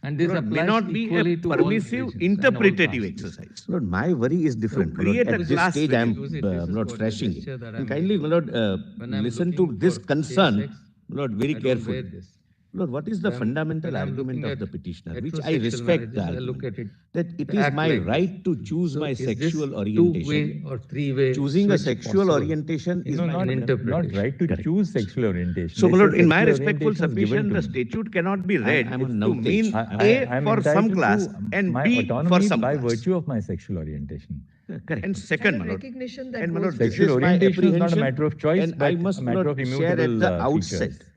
And this Lord, may applies not be a equally to all permissive religions and all interpretative castes. exercise. Lord, my worry is different. So create Lord, a at this class stage, within. I'm Use it. This is not what the thrashing it. gesture that And I'm kindly, making. Lord, When I'm listen to looking this for concern, same-sex, Lord, very I don't carefully. wear this. Lord, what is the When I'm fundamental argument looking of at the petitioner, which I heterosexual respect the marriages, I look argument, at it. that it They is act my like this. right to choose So my is this sexual two-way orientation. or three-way Choosing a switch sexual possible? orientation is my not right. interpretation. Not right to Correct. choose sexual orientation. So, They my lord, say in my sexual respectful orientation is given submission, to the me. statute cannot be read I'm on to mean Navtej. A I'm for some entitled class to and my B for autonomy some by class. virtue of my sexual orientation. Correct. And second, my lord, recognition that and my goes lord, with this Sexual is my orientation is not a apprehension, matter of choice, and but I must a matter of not share at immutable the outset. features.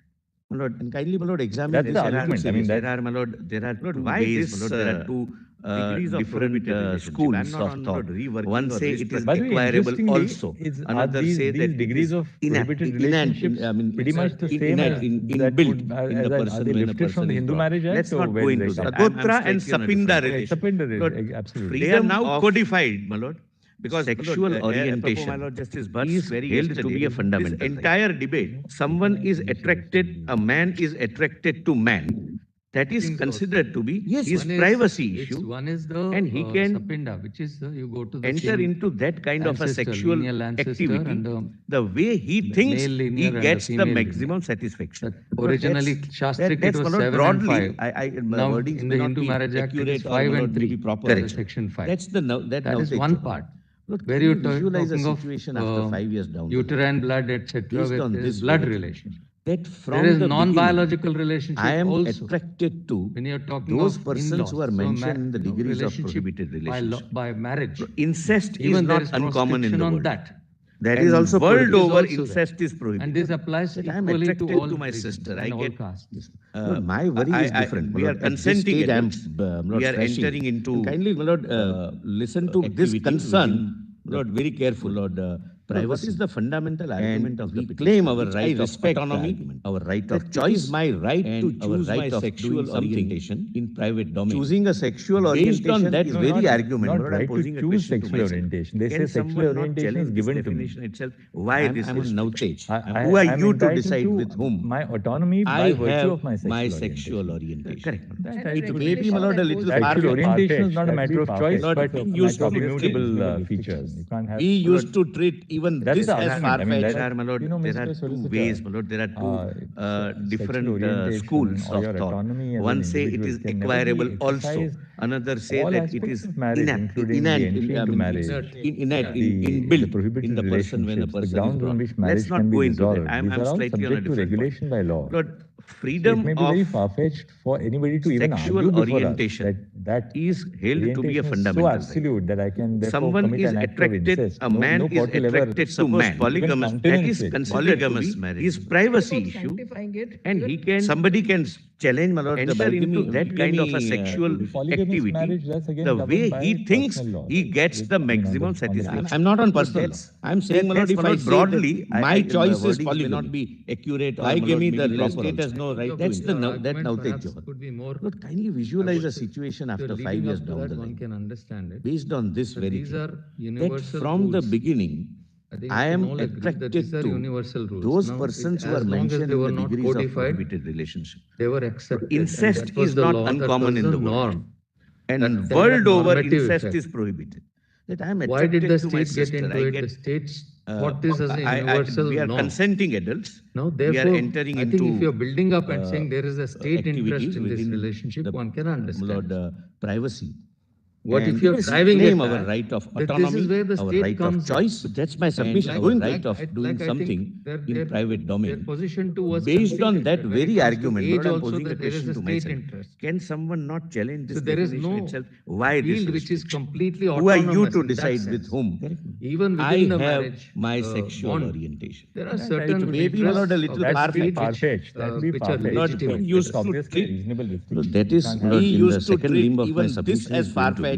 My lord, and kindly, my lord, examine That's this. the and argument. I mean, there that are, my lord, there are Lord, two why ways, this, my lord, there are two degrees of different prohibited relationship? schools I'm not of on, thought. Lord, reworking One or say it is by the way, acquirable interestingly, also. are Another say these that it degrees is of prohibited relationships pretty much the same as that inbuilt would, in the are person they when a lifted from person the is Hindu brought. Marriage Act? Let's or not where go did they into that. come? Sagotra and Sapinda Sapinda, relation. absolutely. They are now codified, my lord, because Sexual orientation my lord, Justice is Butts held held to be a fundamental This right. entire debate, someone is attracted, a man is attracted to man, that is Things considered to be Yes, his One is- privacy it's- issue, One is the and he can Sapinda, which is you go to the enter same into that kind of a ancestor, sexual lineal ancestor activity and the way he the thinks male linear he and the gets the female maximum satisfaction. That originally, Shastrik, that's it was my lord, 7 and broadly, 5. my Now, wordings in may the not Hindu be Marriage Act, it accurate is or 5 my and lord, may 3. be proper. That is section 5. That's the That is one part. Lord, Where can you you visualize a talking situation of after 5 years down the line? uterine blood, etc., Based where on there is this blood very- relationship. That There from is the non-biological beginning, relationship I am also. attracted to When you're talking those of persons in-laws. who are mentioned in the degrees of relationship prohibited relationship. by marriage. Incest is Even there not is uncommon in proscription the on world. that. That And is also world prohibited. over, Is also incest there. is prohibited. And this applies That I am equally to attracted all to my religions sister. and I all get castes. Lord, my worry is different. We my are lord. At this consenting stage, I'm adults. not We are thrashing entering it. into And kindly, my lord, listen to this activity concern. Lord, very careful, Lord. Lord, What is the fundamental argument of the we claim petitioner, our which right I of respect the autonomy, argument. our right That of it choice, is my right and to our choose right my of sexual doing something orientation in private domain. Choosing a sexual Based orientation on that is very not, argument, not my lord, I'm right posing to a choose question to sexual myself. orientation. They Can say sexual someone not orientation is challenge this given to me. definition itself? Why this I'm on restriction? Navtej. Who are I'm you to entitled decide to with whom? my autonomy I by virtue have of my my sexual sexual orientation. orientation. And It may be, my recognition lord, a that little goes with far-fetched. Sexual orientation is not a That'd matter be of far-fetched. choice, Lord, but we a used matter of to treat- immutable features. You can't have. We used to treat even That's this the as argument. I mean, far-fetched. There are, my lord, you know, there Mr. are two Solicitor, ways, my lord, there are two sexual different orientation schools or of your thought. autonomy as One an say it individual is can never be acquirable also. exercised Another say all that it aspects is of marriage, including the entry into marriage, innate, the inbuilt prohibited in the person when a relationships, the person is grounds on brought. which Let's marriage not can be go into that. dissolved. I'm These are all slightly on a subject to different point. regulation by law. Lord, So it freedom may be very of far-fetched for anybody to even sexual argue before us orientation that is held to be a orientation is so fundamental right. absolute that I can therefore Someone commit is an act of attracted, incest. a No man is court will ever attracted to suppose man. polygamous, That countenance is it. considered polygamous to be marriage. his What privacy about issue, sanctifying it? and Even he can somebody can challenge, my lord, The enter into bigamy- that kind of a bigamy, sexual Polygamous activity marriage, that's again the governed way by he thinks personal law, he right? gets With- the I mean, on maximum the satisfaction. basis. I'm not on personal law. That's- I'm saying, my lord, that's, if my I lord, say broadly, that my choice is wordings may polygamy, not be accurate or, my polygamy, lord, the may be real proper state has also. no right to That's it. the That Navtej perhaps Johar. could be more. Lord, kindly visualize a situation after 5 leading years up to down that, the one line. can understand it. Based on this So very these thing, are that universal from the rules. beginning, I think I we am can all agree that attracted these are to universal rules. those Now, persons who as are long as mentioned they in were the not degrees of codified, prohibited relationship. they were accepted. Incest and that was is the not law, uncommon that was in the the world. norm. And That world over, normative incest effect. is prohibited. That I am Why did the attracted to my state get sister. into I it? get, The states thought this as a universal we are norm. consenting adults. Now, we are therefore, entering I into think if you're building up and saying there is a state activities interest in this within relationship, the, one can understand. Lord, privacy. What if And you're yes, driving claim it our back, right of that autonomy, this is where the our state right comes of in. choice. That's my submission. Like- Our like- right of like doing I think something their- in their- private Their domain. position too was Based on conceded that when it very comes to argument, age Lord, I'm also posing a that there is question a to state myself. interest. Can someone not challenge this So there is definition no itself? Why this field which is restriction? completely Who autonomous. are you to in that decide sense. with whom? Even within I the have marriage my sexual bond, orientation. there are That certain it may be, my lord, a little interests of That the would be state far-fetched. That would be which are far-fetched. legitimate. used It's to obviously a treat- reasonable restriction. That You is, can't we have- used the to second treat limb of my even this submission as is going to be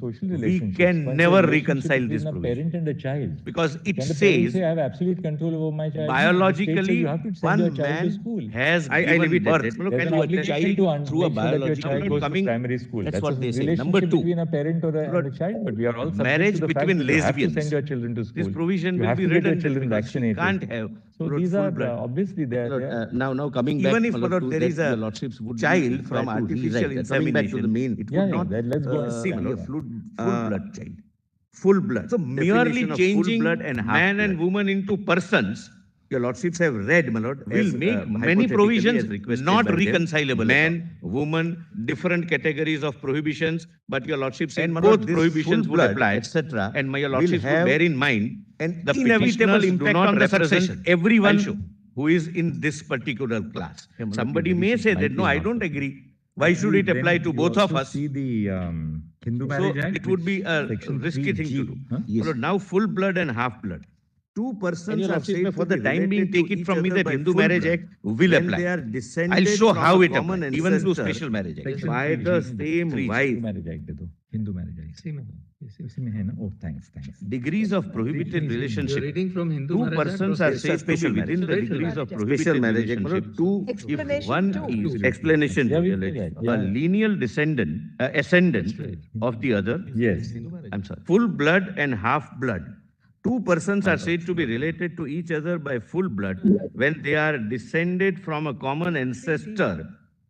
social we relationships. can Once a never relationship reconcile this between a provision. parent and a child. Because it Can the parent says say, I have absolute control over my child? No, the state says biologically you have to send your one child to man school. has I given leave it at birth. that. Malod, There's can an you obligation child to through a make sure that your biological child goes to coming- primary school. That's what a they say. relationship Number two, between a parent and a child, but we are all subject Marriage to the between fact that you have to lesbians. send your children to school. This provision You will have be to get your redundant children because she vaccinated. can't have So Malod, these full are blood. obviously they Malod, are. now coming back, Even if, Malod, Malod, to there that is a your lordships would be child try from to artificial rewrite that. Coming back to the insemination, main, it would Yeah, not let's go. see, Yeah. Malod, full blood child. full blood. So merely Definition of full changing blood and half man and blood. woman into persons, Your lordships have read, my lord, will as, make many hypothetically provisions as requested not by them. reconcilable. Man, Man, woman, different categories of prohibitions, but your lordship said and my both lord, this prohibitions full would blood, apply, etc. and my will lordships would have bear in mind an the inevitable petitioners do impact not on the represent succession. everyone I'll show. who is in this particular class. Yeah, my lord, Somebody the may say might that, be no, I not don't so. agree. Why should it apply to both of us? See the Hindu So Marriage Act. it would be a Section risky thing to 3G, do. huh? Yes. But now full blood and half blood. Two And persons your are lordship said may to for the be time being related take to it each from me other that by Hindu full Marriage blood Act will when apply. they are descended I'll show from how a it common applies, even to ancestor Special Marriage Act. Section by 3G the में same Hindu wife. Marriage Act दे दो. Hindu Marriage Act. इसी में है, इसी में. इसी में है ना? Oh, thanks. Degrees of prohibited You're relationship. reading from Hindu Two Marriage Act persons or are It's a said to be special within the marriage. degrees of Special prohibited marriage. relationship. Two, If Explanation one two. is explanation, Yeah, we yeah, did let's- that, yeah. a lineal descendant, ascendant That's right. of the other. Yes. I'm sorry. Full blood and half blood. Two persons are said to be related to each other by full blood when they are descended from a common ancestor,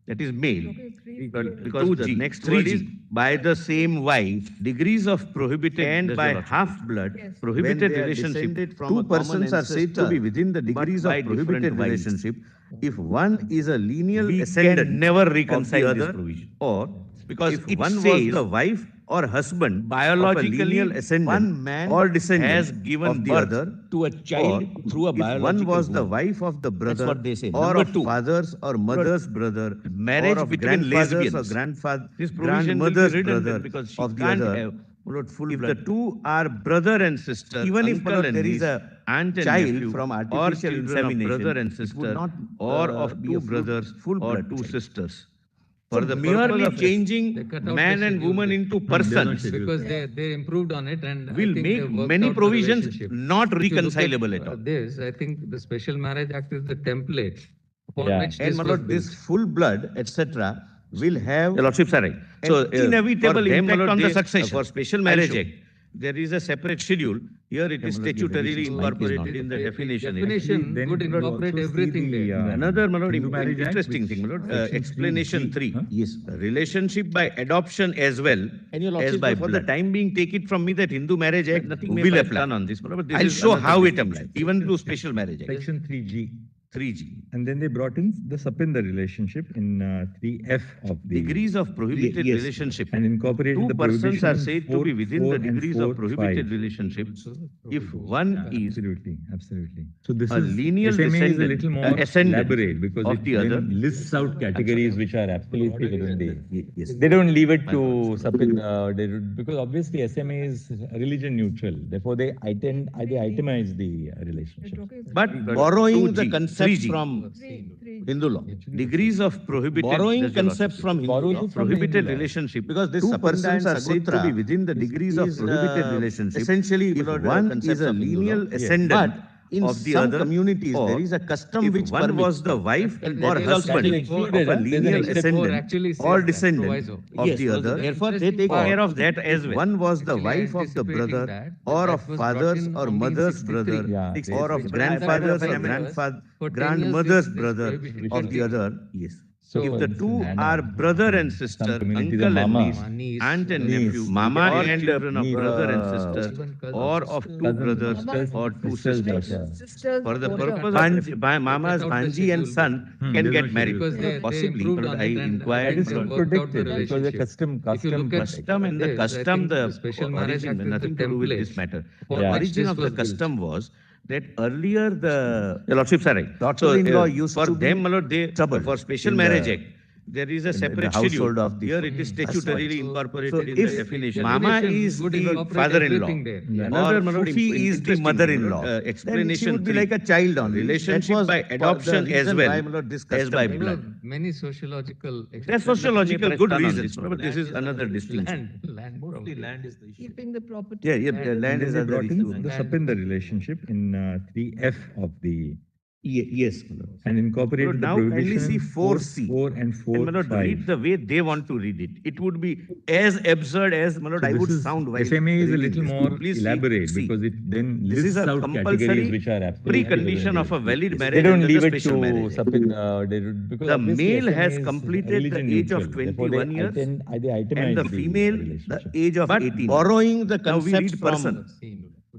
that is male. Okay, three, Because the next word is by the same wife. Degrees of prohibited and by half blood Yes. prohibited when they are relationship. descended from Two a common persons are said to ancestor, be within the but degrees by of prohibited different wives. relationship. If one is a lineal We ascendant, can never of the reconcile this other, provision. or because If it one was says the wife or husband biologically of a lineal ascendant one man or descendant has given of the birth other, to a child or through a if biological one was the womb. wife of the brother what they say. or Number of two, father's or mother's brother, marriage or of between grandfather's or lesbians. grandfather, This provision will be grandmother's redundant brother because she of the can't other. have. Lord, full If blood. the two are brother and sister, Even if, uncle Lord, and there is niece, a aunt and child nephew, from or artificial children of insemination, brother and it would sister, not, or of be two a full- brothers full or blood two child. sisters. So For the merely merely changing They cut out man the and schedule woman there. into they're not persons scheduled. Because they improved on it and I will think make they've worked many out the provisions relationship. not If you look reconcilable at all. This, I think the Special Marriage Act is the template upon Yeah. which And this my was lord, built. this full blood, etc., will have Your lordships are right. So, an inevitable for them, my impact lord, on the they- succession. For Special I'll Marriage show. Act, there is a separate schedule. Here it is my lord, the statutorily revision might is incorporated not. in the definition. Definition Then would you will incorporate also see everything the, there. Another, my lord, Hindu Marriage Act, interesting which thing, my lord, Section explanation 3G, 3. huh? Yes. Relationship by adoption as well And your as lordship, by for blood. the For the time being, take it from me that Hindu Marriage Act Nothing may will be apply. done on this, but this I'll is show another how it distinction. applies, even to Special Marriage Act. Section 3G. 3G. And then they brought in the Sapinda relationship in 3F of the. Degrees of prohibited Yes. relationship. And incorporated Two the persons prohibition are in said to 4, be within 4 the and degrees 4, of prohibited 5. relationship if one is Absolutely. So this a is lineal SMA is a descendant, little more ascendant elaborate because of it the then other. lists out categories which are absolutely within the. Yes. They don't leave it to because obviously SMA is religion neutral. Therefore, they itemize the We're relationship. talking But Borrowing the 2G, concept 3G. from three. Hindu law. Degrees of prohibited. Borrowing That's your concepts lordship. from Hindu Borrowing law. from the Prohibited Hindu law. relationship. Because this Two Sapinda persons and are said to be Sagotra within the degrees of is, prohibited relationship. essentially, if Lord, one concepts is a of Hindu law. lineal Yes. ascendant But in of the some other, communities, or there is a custom if which one permits was the wife And or that is husband also of included, a there's an lineal exception. ascendant Actually says or that, descendant proviso. of Yes, the other. therefore they Interesting take part. Care of that as well. One was the Actually, wife of the anticipating brother that, or that of was brought father's in or only in mother's 63. brother Yeah, or of But grandfather's at or that grandfather, for 10 years, grandmother's this brother prohibition of the continued. other. Yes. So If the this two is Hannah. are brother and sister, Some communities uncle are and mama. niece, Niece, aunt and niece, nephew, mama or and children of niece, brother and uh, sister, even cousin, or of sister. two Cousins, brothers sisters, or two sisters, sisters. yeah. Sisters. For the daughter. purpose Banji- of Mama's Cut out the Banji and schedule. son Hmm, can there's get no married. Because they Possibly, improved but on I it and inquired. That is they not worked out the predicted because the relationship. custom If you look at Custom and the this, I custom, think the Special Marriage origin, Act is the nothing to do with this template matter. upon The Yeah. which origin this of the was built. custom was that earlier your lordships are right. Daughter-in-law used for to be them, my lord, they troubled for Special in the- Marriage Act, there is a in the separate household schedule. of the- Here it is statutorily So- incorporated so in if the definition. definition Mama is would the incorporate father-in-law. everything there. Yeah. Another, Or my lord, Fufi is the interesting, mother-in-law. my lord, Then she explanation would be 3. like a child only. Relationship That was by the adoption as reason well why, my lord, this as by custom- There were blood. many sociological. That's exceptions. sociological Nothing good may press reasons, on but this is another distinction. Land. Probably land is the issue. Keeping the property. Yeah, yeah, the And land And is they other brought in issue. the Sapinda relationship in 3F of the Yes, my lord. and incorporate the Now kindly prohibition see in 4C. 4 and And 4, my lord, 5. read the way they want to read it. It would be as absurd as, my lord, So I this would is- sound while SMA is a reading little this. more Please see, elaborate see. because it then This is lists a out compulsory categories which are absolutely precondition of a valid They marriage don't under leave the it Special Marriage Act. because The obviously male SMA has is completed the religion age of neutral. Therefore, 21 they years they itemize and the female, the relationship. age of But 18. borrowing the Now we concept read from person.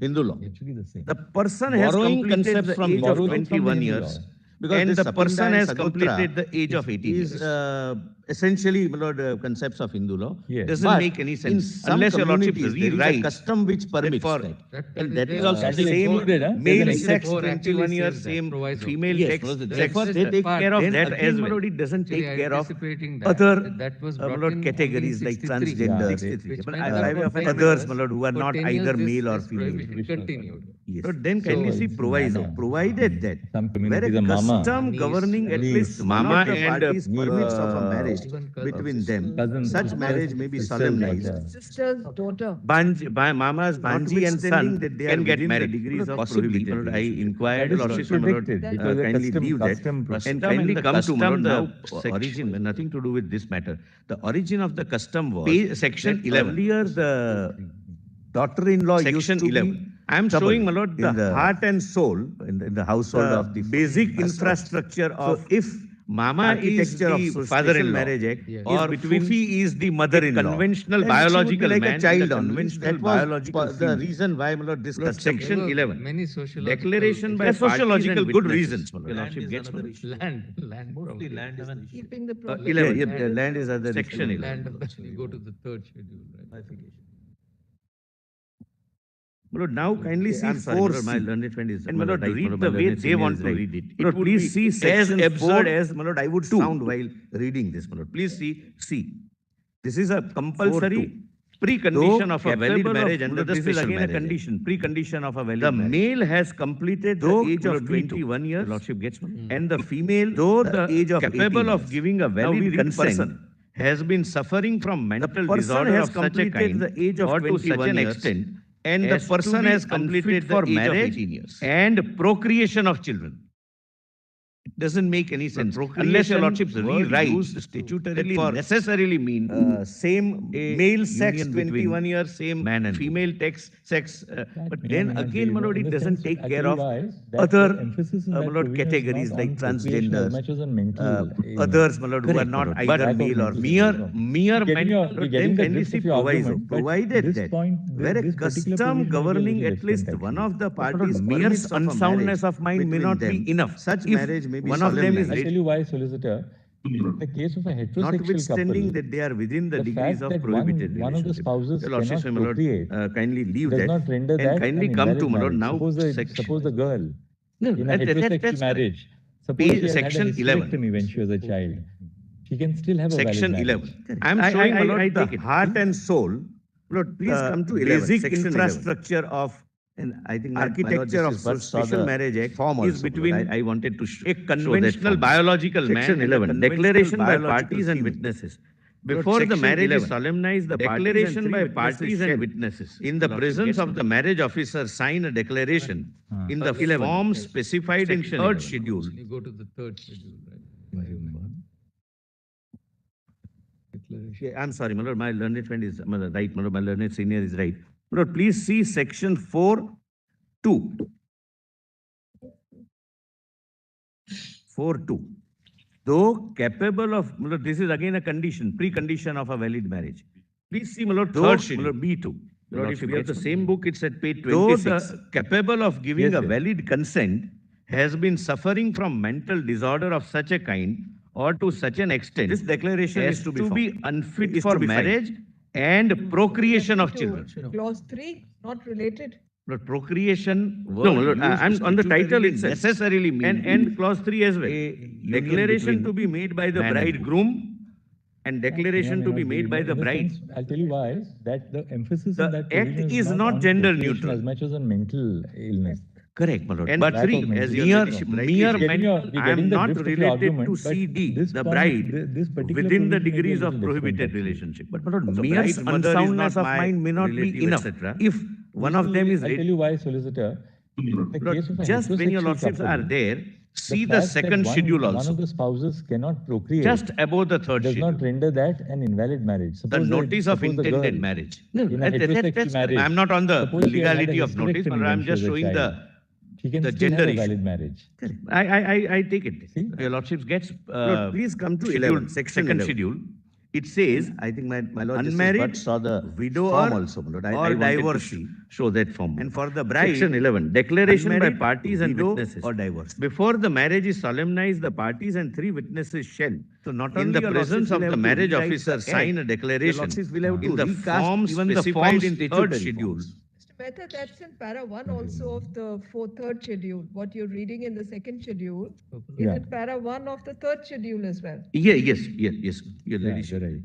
Hindu law. Actually the same. The person has Borrowing completed concepts the from age of borrowed from the 21 Hindu years. law. Because And this the Sapinda person and has Sagutra completed the age of 18 is years. essentially, my lord, concepts of Hindu law. Yes. Doesn't But make any in sense some unless your lordship communities, there is a rewrite custom which permits for that. and that is Uh, also that is same excluded, huh? male There's an sex exception. 21 years, Actually same says that, proviso. female Yes, sex. no, Sex therefore they they take take care of then that again, as my well. lord, it doesn't Actually, take care of anticipating other that was my brought lord, in only in categories like 63. transgender, Yeah, 63. Which But meant I that for have 10 others, years- my lord, who are for not 10 either years male or this female. prohibition continued. Yes. But then So kindly see it's proviso, mama. provided that Some where communities a are mama. custom Niece, governing at niece, least one Mama of the and parties permits of a marriage Even cousins. between them, Cousins, such sisters, marriage may be sisters, solemnized. yeah. Sister's daughter. Mama's Banji and son that they are can get within the married. degrees of Possibly, prohibited my lord, I relationship. inquired, That is lordship, my lord, predicted Then- because the kindly custom, leave that custom and process. kindly the come to, my lord, custom, now the origin, nothing to do with this matter. The origin of the custom was Section that 11. earlier the Daughter-in-law used Section to 11. be I am troubled showing, my lord, in the heart and soul in the household the of the basic husband. infrastructure of if Mama is Architecture of the Special father-in-law Marriage Act Yes. or between Fufi is the mother-in-law, conventional then she would be biological like man a child and the only. conventional That was biological the female. reason why, my lord, this Lord, custom. Section There were 11. Many sociological. Declaration by issues. sociological good witnesses. reasons. Your lordship gets me. Land. Mostly land is the issue. Keeping the. 11. Yeah, the land is other Section issue. 11. Land of the, you go to the third schedule, right? My lord, now kindly see I'm sorry, my 4C. lord, my learned friend is. And my lord, right, read lord, the my way learned they senior want is to right. read it. My It lord, would please be see as section absurd 4, as, my lord, I would sound while reading this, my lord. Please see. This is a compulsory precondition of a valid marriage under the Special Marriage Act. Condition, precondition of a valid marriage. The male has completed the age of 21 years. Lordship gets me. And the female, though the age of capable of giving a valid consent, has been suffering from mental disorder of such a kind the age of or to such 21 an years extent, and the as to person be has completed unfit for for age of marriage 18 years. and procreation of children. It doesn't make any sense unless your lordship's rewrite statutorily for necessarily mean same a male sex union between 21 years, same man and female sex. but Yeah, then I mean, again, my lord, in it the doesn't sense, take I care tell of you why, that other the emphasis in my that lord, provision is categories not like on procreation transgenders, as much as on mental illness. others, my lord, who are Correct, not my lord. either But male or mental mere illness. mere Getting your- men. you're getting the Then gist see of your proviso, argument, but provided this that point, where a this particular custom provision may be a governing little at least different, one actually. of the But parties mere permits of a unsoundness marriage of mind may between not them, be enough. Such if marriage may be one of them is I'll tell you why, solicitor. In the case of a heterosexual notwithstanding couple, that they are within the the degrees fact of that prohibited one of the relationship. spouses Your lordship, cannot my lord, procreate kindly leave does that not render and that kindly an come invalid to, my lord, marriage. now Suppose the girl No, in a that- heterosexual that's correct. marriage, suppose she has Section had a 11. hysterectomy when she was a child, she can still have a Section valid 11. marriage. I am showing, my lord, I the take it. heart and soul, Lord, Please come to 11, basic section 11. infrastructure of And I think architecture of Special Marriage Act is between I wanted to a conventional biological man Section and a 11, conventional declaration by biological parties and female. witnesses. Before the Section marriage 11. is solemnized, the declaration by parties and witnesses in the presence of the marriage officer sign a declaration in the form specified in third schedule. You go to the third schedule, right? Declaration. Yeah, I'm sorry, my lord, my learned friend is right, my lord, my learned senior is right. My lord, please see section 4(2). 4(2). Though capable of, my lord, this is again a condition, precondition of a valid marriage. Please see, my lord, third schedule, my lord, B2. My lord, if we have the same book, it's at page 26. Though the capable of giving Yes, a yes. valid consent has been suffering from mental disorder of such a kind or to such an extent. This declaration is is to to be be unfit Is for to be filed. marriage and procreation of To children. Clause 3, not related. But procreation. No, Lord, I'm on the title itself. Necessarily mean. And clause 3 as well. Declaration to be made by the bridegroom and declaration may to not be made by in the bride. sense, I'll tell you why, that the emphasis The in that act provision is not on gender procreation neutral. as much as on mental illness. Correct, my lord. And Lack of 3, mental as your illness. ladyship No. rightly We're said, getting I the am not drift of your related argument, to but CD, this the point, bride, this particular within the provision may be a degrees of little different, prohibited actually. relationship. But my lord, So mere bride's mother is unsoundness not of my mind may not be relative, enough. etc. If one of them is I'll tell you why, solicitor. In the Lord, case of a just when your heterosexual lordships are couple, there, See the fact that second one- schedule One also. of the spouses cannot procreate. Just above the third does schedule. not render that an invalid marriage. The Suppose notice of suppose the intended girl marriage. in a heterosexual That's correct. marriage, I'm not on the suppose she had had a legality of notice, hysterectomy but when I'm she just was a showing child. She can the still have gender a issue. valid marriage. I take it. See? Your lordships gets. No, please come to schedule, 11, section second 11. schedule. It says I think my lord unmarried Justice Bhatt saw the widower form also, my lord. I or wanted to divorcee. Show that form. And for the bride, Section 11, declaration by unmarried, parties and widow witnesses. or divorced. Before the marriage is solemnized, the parties and 3 witnesses shall, So not in only the your presence lordships of will the have to marriage rewrite officer, the sign a act. declaration Your lordships will have in to the recast form even the specified forms in third statutory schedule. forms. Mr. Mehta, that's in para 1 also of the third schedule. What you're reading in the second schedule is Yeah. in para 1 of the third schedule as well. Yes, your Yeah, ladyship. you're right.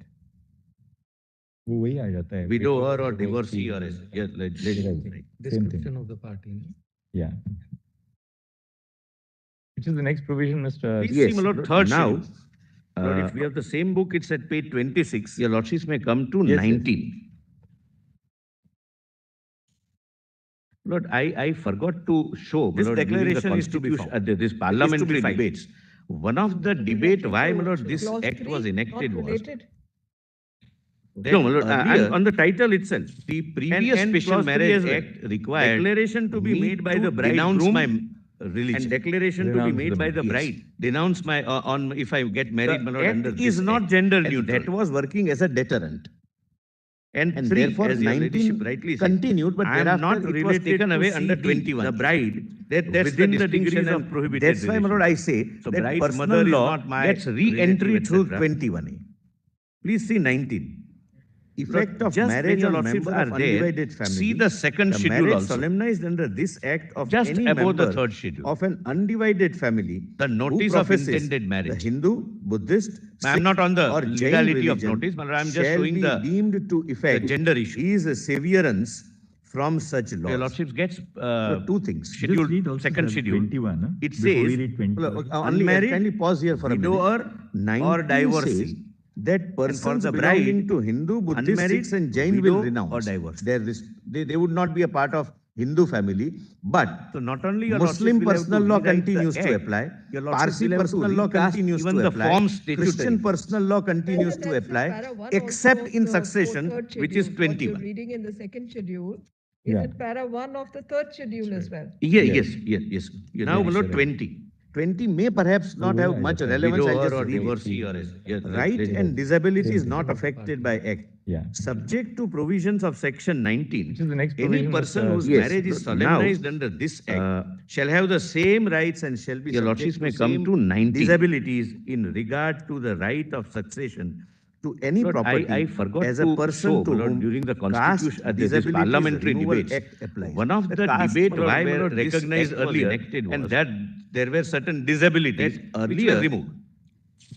वो वही आ जाता है. Widower or divorcee, divorcee or Right. right. Description of the party. no? Yeah. Which is the next provision, Mr. Please Yes, see, my lord, Lord, third now, schedule. Lord, if we have the same book, it's at page 26. Your lordships may come to Yes, yes. 19. Lord, I forgot to show. my This lord, during the declaration is to be constitution- found. this parliamentary filed. debates. One of the debate why, my lord, this Clause act 3, was enacted not was. related. No, my lord, earlier- I'm on the title itself. The previous and Special clause 3 Marriage as well. Act required Declaration to be me made by to the denounce bridegroom my and religion. declaration to be Renounce made the by the Yes. bride. Denounce my, on, if I get married, my The lord, under act this is not act. gender And neutral. that was working as a deterrent. And And three, therefore, as your 19 ladyship rightly said, continued, but I am thereafter not it was related taken to away under CD, 21. the bride, that's Within the the degrees degrees of of prohibited That's why, my lord, I say So that bride's personal mother is law not my gets re-entry relative, through etc. 21A. Please see 19. Effect of just when marriage your on lordships member are of there, undivided family. see the second the schedule marriage also. solemnized under this act of Just any above the member third schedule. of an undivided family. The who notice of professes intended marriage. The Hindu, Buddhist, I'm not on the or Jain legality of religion notice, but I'm just shall showing be the deemed to effect gender issue. is a severance from such laws. Your lordships gets No, two things. schedule, second schedule. 21. Huh? It Before we says read 20. Only unmarried, kindly pause here for a minute. widower 19 or divorcee. says that persons the belonging bride, to Hindu, Buddhist, unmarried, Sikhs and Jain widow will renounce. or divorced. They would not be a part of Hindu family, but So not only your Muslim lordships will have personal to law rewrite the continues to act, apply. your lordships Parsi will have to personal law recast continues even to the apply. forms statutory. Christian personal law continues Mehta, to that's in apply, para 1 except also of in the succession, third which is schedule. What you're 21. reading in the second schedule is Yeah. in para 1 of the third schedule as well. Yes. Now, my lord, right. 20. 20 may perhaps not Oh, have yeah, much yeah. relevance. I'll Widower just or read it. divorcee or Right and disability is not affected by act. Yeah. Subject to provisions of section 19. Which is the next Any provision, person Mr. whose Yes, marriage is now, solemnized under this act shall have the same rights and shall be Your subject lordships to may come same to 19. disabilities in regard to the right of succession To any Lord, property I forgot as a to person show, to my lord, whom during the caste, constitution, this disabilities, parliamentary removal debates, act applies. one of the caste, debate my lord, why my where lord this recognized act was earlier, enacted and was that there were certain disabilities that which were earlier removed.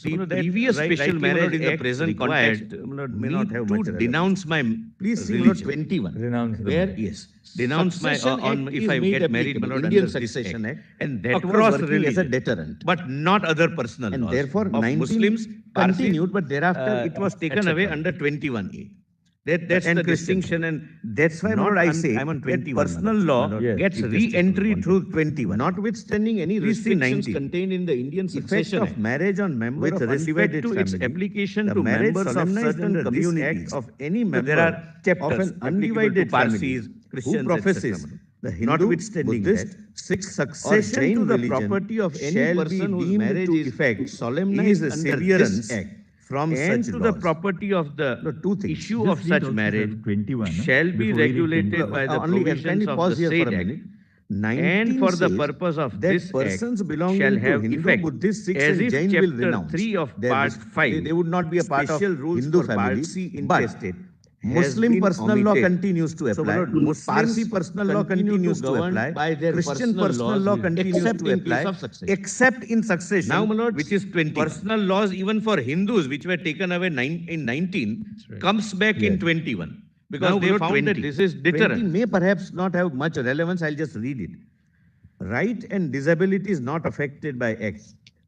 The that previous right- Special rightly, my lord, Marriage in the Act present required context, my lord, may me not have to much relevance. denounce my Please see, my lord, religion. 21. Renounce the Where, marriage. yes, Denounce my, Succession on, Act if is I made get married, my applicable, lord, Indian under this Succession act. Act, And that across was working as a religion, deterrent. but not other personal And laws. therefore, of 19 Muslims, Parsis, continued, but thereafter it was taken away etc. under 21A. That's And the Christian. distinction, and That's why, my not lord, I I'm- say I'm on that 21, personal my lord. law My lord, Yes, gets Chief Justice re-entry wanted. through 21, notwithstanding any Please see restrictions 19. contained in the Indian Effect Succession of Act. Marriage on member with of respect undivided to its family, application the to marriage members of solemnized certain under this communities. act of any So member there are chapters of an applicable to undivided family Parsis, who Christians, professes etc. the Hindu, Notwithstanding Buddhist, that, Sikh or succession Jain to the religion property of any shall person be whose deemed marriage to is effect is solemnized a under severance this act from and such to the laws. property of the No, two things. issue Just of read such also, marriage sir, 21, huh? shall be Before we read regulated 21. by the Only provisions kindly of pause the here said for a act. minute. And 19 for the says purpose of that this persons act belonging shall to have Hindu, effect Buddhist, Sikhs as and if Jain will chapter renounce. 3 of Their part res- 5 They would not be a part of special rules Hindu for family, Parsi but intestate has Muslim been personal law omitted. continues to So, apply. my lord, Muslims Parsi personal law continue to continues to govern apply. by their Christian personal personal laws law continues except to in apply, case of succession. except in succession. Now, my lord, which is 20. Personal laws even for Hindus, which were taken away in 19, right. comes back in 21. Because Now, they my lord, found that 20. this is 20 deterrent. may perhaps not have much relevance. I'll just read it. Right and disability is not affected by X.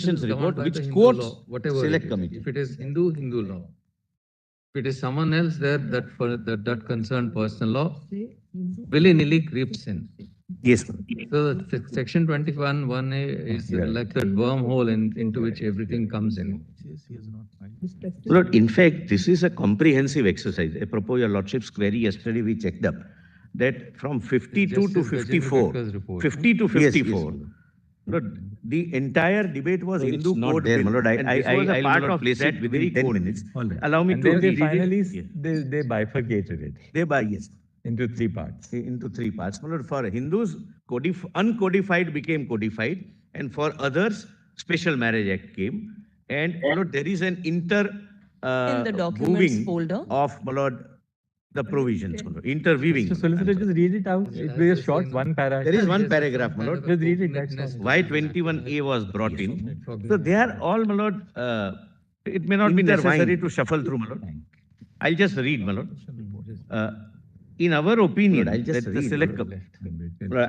commission's is governed report, by which the Hindu courts law, whatever select it is. committee. If it is Hindu, Hindu law. If it is someone else there, that concerned personal law, willy-nilly creeps in. Yes, my lord. So the section 21(1)(a) is like that wormhole into which everything comes in. Lord, in fact, this is a comprehensive exercise. Apropos your lordship's query, yesterday we checked up that from 52 to Justice Rajendra 54, Khattar's report. 50 to Yes, 54, Lord, the entire debate was So it's Hindu not Code there, Bill, my lord. and this was a I'll part not of place that it very within 10 code. minutes. Allow me And to then they read it. finally, Yes. they bifurcated it Thereby, yes, into 3 parts. into 3 parts. My lord, for Hindus, uncodified became codified, and for others, Special Marriage Act came. And my lord, there is an In the documents moving folder. of, my lord, the provisions, my lord, interweaving. So solicitor, just read it out. It will be a short one paragraph. There is one Yes, paragraph, some my kind lord. of a Just read it, coconut that's nest all. Why is 21A was brought in. for So being- they are all, my lord, it may not be necessary to shuffle through, my lord. I'll just read, my lord. In our opinion, Lord, I'll just that the read, select, Lord.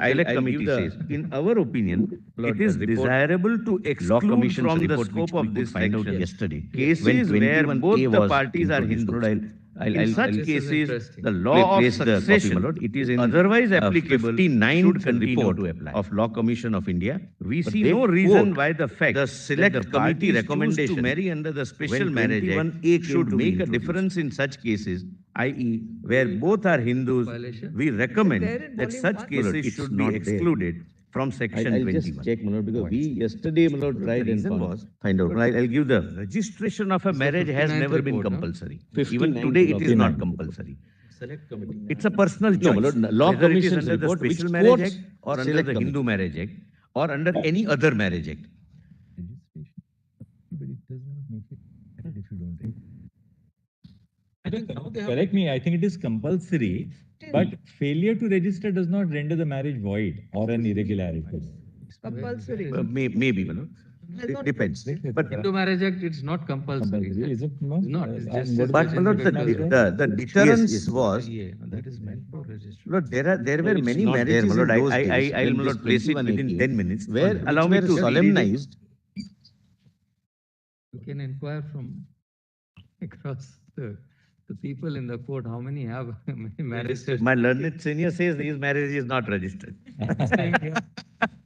select committee says, in our opinion, it is desirable to exclude from the scope of this section yesterday. cases where both the parties are Hindus. In such This is cases, interesting. the law of Place the copy, my succession, lord. It is in otherwise applicable, 59th should continue report to apply. Of Law Commission of India. We But see they no reason quote why the fact the that select the committee parties recommendation choose to marry under the Special when Marriage 21A Act came should to be make a introduced. difference in such cases, i.e. where both are Hindus. Violation? We recommend there in that volume such one? No, Lord, cases it's should be not there. excluded from section I'll just 21. check, my lord, because we yesterday, my lord, tried and reason found- was- find out. I'll give the registration of a It's the marriage has 59th never been report, huh? compulsory. 59th Even today, it is not 59th. compulsory. It's a personal choice. No, my lord, Law whether it is Commission's under the report, which Special Marriage quotes Act or under select the Hindu committee. Marriage Act or under any other marriage act. But it does not make it valid if you don't take. Correct me, I think it is compulsory, but failure to register does not render the marriage void or an irregularity. Compulsory. Maybe, my lord. Has It not- depends. But Hindu Marriage Act, it's not compulsory. Compulsory, is it not? It's not, it's And just- what But is my lord, the difference? the deterrence Yes, was, Yeah, that is meant for registration. Lord, there were it's many not there, marriages my lord. in those I'll, days my when this lord, place it 21A within came, 10 minutes. where Allow me which to were read it. solemnized. You can inquire from across the people in the court, how many have marriages. My learned senior says his marriage is not registered. Same here.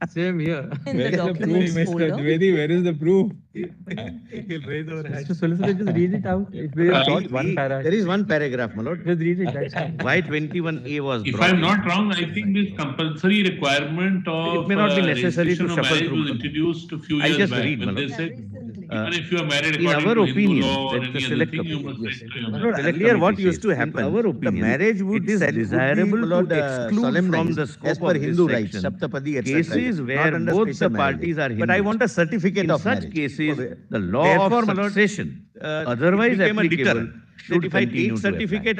Same here. In Where the is the proof, documents Mr. folder. Dwivedi, where is the proof? Mr. Solicitor, just read it out. It will be a short one There paragraph. is one paragraph, my lord. Just read it, that's all. Why 21A was If brought I'm in. not wrong, I think this compulsory requirement of may not be necessary to registration of shuffle marriage through. was introduced a few I'll years just back. read, When my they lord. Yeah, said, recently. even if you are married In according our to Hindu opinion, law or that the any other select thing, you committee- must wait for your My marriage. lord, Select earlier what committee used to says, in happen, our the opinion, marriage would it is would be, desirable my to lord, exclude from solemnized the as scope per of Hindu this rites, section Saptapadi, etc. cases not where under both special the marriage parties are act. But I Hindus. want a certificate In of such marriage. cases, So, the law therefore, of my lord, succession, it otherwise became a applicable, deterrent. should That if I continue take to apply. certificate,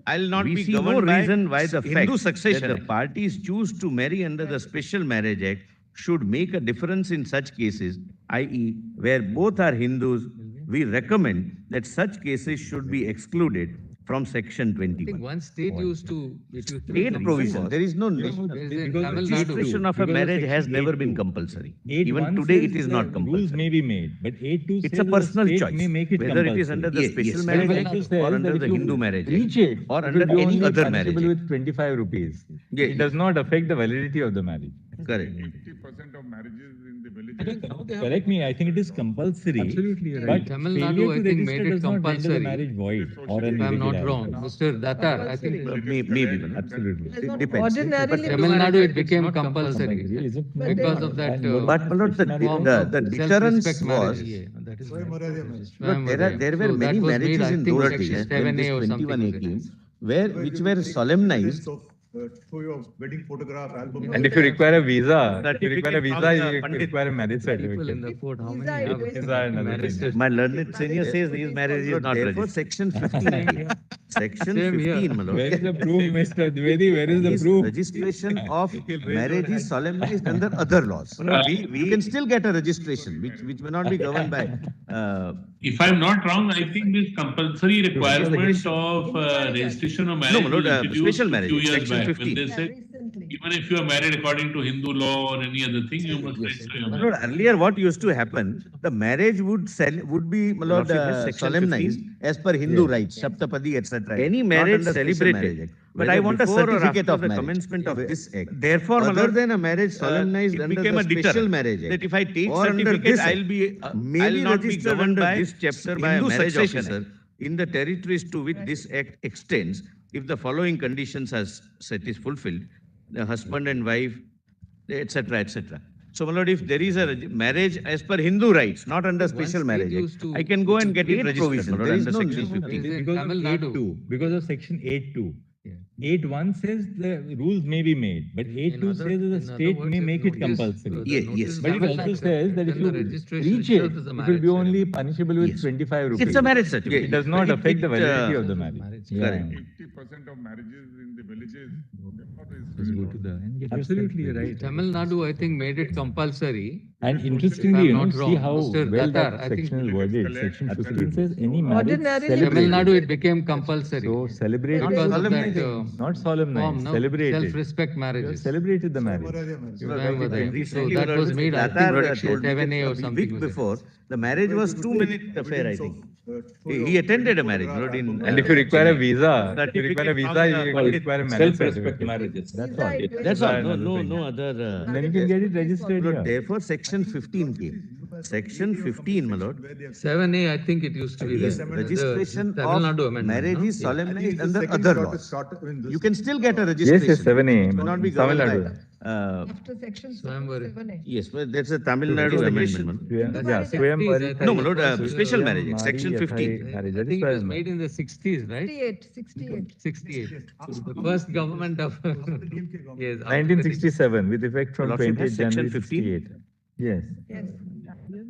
I'll not We be see no governed by reason why the Hindu fact succession that the act. parties choose to marry under the Special Marriage Act should make a difference in such cases, i.e. where both are Hindus. We recommend that such cases should be excluded from section I think 21. one state used to. State provision, there is no Because in Tamil Nadu, Registration of a Because of marriage has section never 8(2). been compulsory. 8(1) Even today, it says is the not Rules compulsory. may be made, but 8(2) It's says a the personal state choice, may make it whether it is compulsory. under the Yes, Special yes. Marriage Tamil Act Nadu says or under that the if you Hindu Marriage breach Act it, or it will under be any only other marriage punishable act. with 25 rupees. Yeah, It does not affect the validity of the marriage. Correct. 80% of marriages in the villages. Correct me, I think it is compulsory. Absolutely, you're But right. Tamil Nadu, failure I to think, register made it does not render the compulsory. marriage void or an If I'm not wrong, irregularity. Mr. Datar, I think Maybe, but Absolutely. Has not- depends. Ordinarily. Tamil Nadu, it became Is compulsory it not? because of that. And what But, is my lord, special marriage? form the of deterrence self-respect was, marriage. Yeah, that is meant for registration. but there were So many that was made, marriages I in think, those section days when 7A this or something 21A was came, it. which were solemnized. Show your wedding photograph album. And if you require a visa, if you require a Certificate visa, from you the Pandit. require a marriage People in certificate. the court, how many Visa, have visa and other marriage things. my learned senior says his marriage is not Therefore, registered. section 15, section Same here. 15, my lord, Where is the proof, Mr. Dwivedi? Where is the is proof? registration of marriage is solemnized under other laws. You can still get a registration, which may not be governed by, If I'm not wrong, I think this compulsory requirement of registration of No, marriage my lord, was introduced special a marriage, few years section back. 15. When they Yeah, said, recently. even Even if you are married according to Hindu law or any other thing, you must register your My marriage. lord, earlier what used to happen, the marriage would be, my lord, solemnized as per Hindu rites, Saptapadi, etc. Any marriage celebrated, but I want a certificate of the commencement of this act. Therefore, other than a marriage solemnized under the special marriage act, that if I take certificate, I'll not be governed by this chapter by a marriage officer in the territories to which this act extends, if the following conditions as set is fulfilled, the husband and wife, etc., etc. So, my lord, if there is a marriage as per Hindu rights, not under special Once marriage it act, used to- I can go and get it State registered, provision. my lord, There is under no section need. 15. In Because Tamil of Nadu. 8.2, because of section 8.2. Yeah. 8.1 says the rules may be made, but 8.2 In says that in the other state words, may if make it notice, compulsory. the Yeah, notice yes. is But it not also accepted, says that if then you the registration breach it, itself is a it will marriage be only ceremony. punishable with Yes. 25 rupees. It's a marriage certificate. It does not But affect the validity of the It's a marriage. marriage Yeah. Correct. 80% of marriages in the villages, they're not Just go to the and get absolutely right. Tamil Nadu, I think, made it compulsory. And If interestingly, I'm you know, not see wrong, how Mr. well Datar, that I think section is Let's worded. collect Section 15 absolutely. says any So, marriage ordinarily- Tamil celebrated. Nadu, it became compulsory. So celebrated, Not Because of solemnized. that not form, solemnized, no, celebrated. self-respect You have marriages. celebrated the marriage. You remember that? So Recently, that my was lord, made, I Datar think, told me 7A or that a something. week was it? before, the marriage was 2-minute affair, I think. He attended a marriage, Lord, in. And if you require a visa, if you certificate require a visa, from you the- require a marriage Self-respect certificate. marriages. That's Visa, all. it will- That's all, no, Another no, thing. no other. And then you can get it registered Lord, here. therefore, section 15 came. Section 15, my lord. 7A, I think it used to be Yes, there. registration The Tamil Nadu of amendment, marriage no? is Yeah. solemnized under other laws. You can still get a Yes, registration. yes, 7A. It may not be Tamil governed by, Nadu. After section Swayamvara. 7A. Yes, but that's a Tamil Nadu Registration. amendment. That's Yeah, the Swayam 60s, I Varita- think. No, my lord, It was, special uh, marriage, section Mari 15. Yathai marriage. I That is think it was Swayam. made in the 60s, right? 68. 68. The first government of. Yes. 1967, with effect from Lordship 28 has section January 15? 68. Yes. Yes.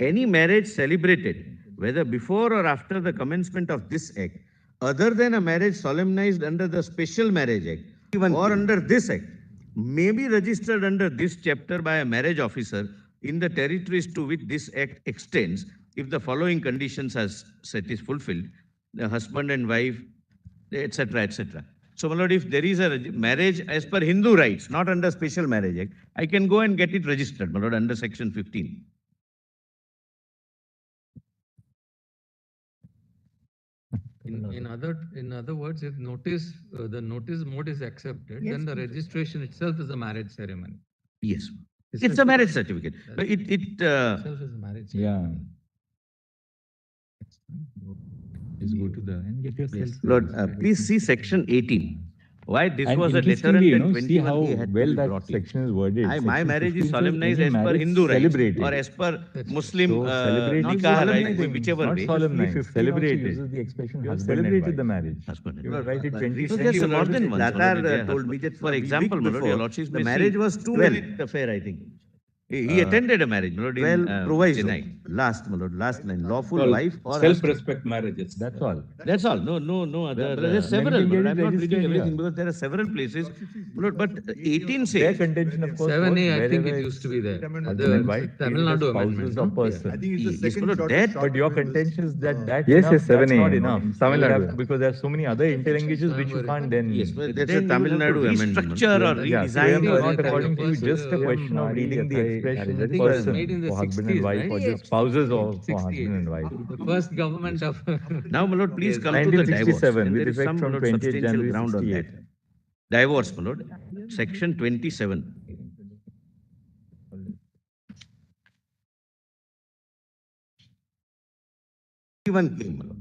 Any marriage celebrated, whether before or after the commencement of this act, other than a marriage solemnized under the special marriage act, or under this act, may be registered under this chapter by a marriage officer in the territories to which this act extends, if the following conditions as set is fulfilled, the husband and wife, etc., etc. So, my lord, if there is a marriage as per Hindu rights, not under special marriage act, I can go and get it registered, my lord, under section 15. In other words, if notice, the notice mode is accepted, Yes, then the please. registration itself is a marriage ceremony. Yes. It's It's a marriage certificate. But it Itself is a marriage Yeah. ceremony. Just go to the and get yourself. Lord, please see section 18. Why this And was a deterrent interestingly, you that know, see how 21A had to well be that brought in. section is worded. My Section marriage 15 is says solemnized any as per marriage Hindu rights celebrated. or as per That's Muslim So celebrating, nikah rights, solemnizing, whichever not way. solemnized, 15 also celebrated. uses the expression You have husband and celebrated wife. the marriage. Husband and You wife. write it 20 So there's more than one. Datar Lord, told me that for a example, week my lord, your before, lordships the may marriage see was 2-minute affair, I think. He attended a marriage, my lord, in 12 proviso. Chennai. Last, my lord, last line, lawful Well, wife or husband. self-respect marriages. That's all. That's all. No other. But There's then you several. can get Lord, it I'm not reading registered everything here. because there are several places. Lord, but 18 Their says. contention, of course, 7A, I think wherever it used to be there. husband The and wife, Tamil treated as Nadu spouses amendment. or no? person. I think it's the Yes, second but shortest that- short But your when it was, contention is that that's Yes, enough, yes, that's 7A. not enough. Tamil You have- Nadu. Because there are so many other interlinkages which you Swayamvara. can't then. Yes, but That's a then you Tamil will have to Nadu amendment. restructure or Yeah, redesign. Swayam or not that according to you, was, just a question of Mari reading the Yathai expression I think it was person made in the for husband and 60s, wife right? or just spouses or for 68. husband and wife. The first government of. Now, my lord, please Yes. come to the divorce. 1967, And with there is effect some, from my lord, 28 substantial January ground on that. 68. Divorce, my lord. Section 27. Even came, my lord.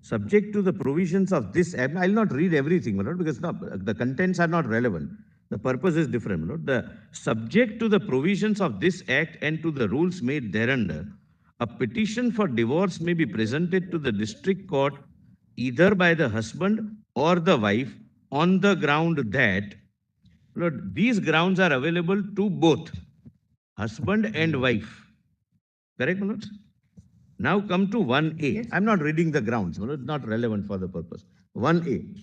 Subject to the provisions of this act, I'll not read everything, my lord, because the contents are not relevant. The purpose is different, my lord. The subject to the provisions of this act and to the rules made thereunder, a petition for divorce may be presented to the district court either by the husband or the wife on the ground that, Lord, these grounds are available to both husband and wife. Correct, my lords? Now come to 1A. I'm not reading the grounds, my lord, not relevant for the purpose. 1A.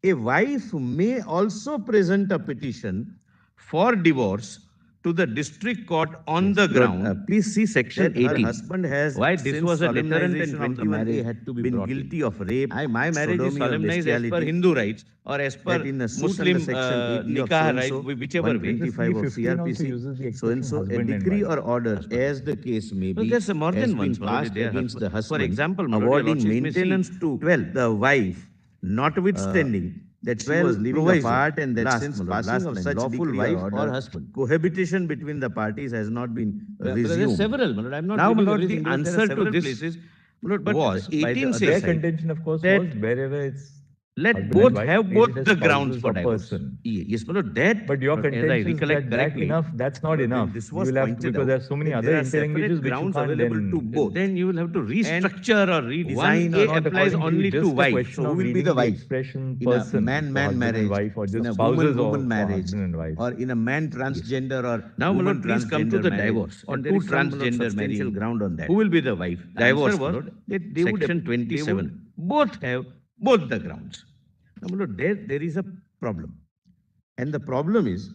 A wife may also present a petition for divorce to the district court on the ground. Please see section that her 18. husband has, Why this since was a deterrent and solemnization of the 21A marriage, had to be been brought in. guilty of rape. My marriage is sodomy or solemnized as per bestiality, Hindu rights or as per that in a suit Muslim under section 80 of nikah right, so-and-so, whichever way. 125 of 315 also CRPC, uses the So and so, a expression husband decree and or wife. order, as the case may No, be, there's more has than been one, my lord, passed they are against the husband, For example, my lord, your awarding lordships may see, maintenance to 12, the wife, notwithstanding that she was living proviso. apart and that Last, since my lord, passing last of line, such lawful decree wife or or order, husband. cohabitation between the parties has not been There are resumed. several, my lord, I'm not Now, my reading lord, the everything, but there are answer to several this places, my lord, but was by the 18 other Their says side, contention, of course, that was wherever it's let husband both and wife, have is both it a the grounds spouses for or divorce. person? Yes, my lord, that, But your as I contention is recollect that correctly, enough, that's not when enough. this You was will have to, pointed because out there are so many that other there are interlanguages separate which you grounds can't available to then. both. then you will have to And restructure or redesign. one It's A not applies according to only just to a wife. question So who of will be reading the the wife? expression In a person for man-man husband and marriage, wife, or in just a spouses woman-woman for marriage, husband and wife. or in a man transgender or Now, my woman lord, please come to transgender the marriage, divorce. or And there two is some, my lord, transgender substantial marrying. ground on that. Who will be the wife? The Divorce, answer my was lord. that they would, Section they 27. would both have both the grounds. Now, my lord, there is a problem. And the problem is,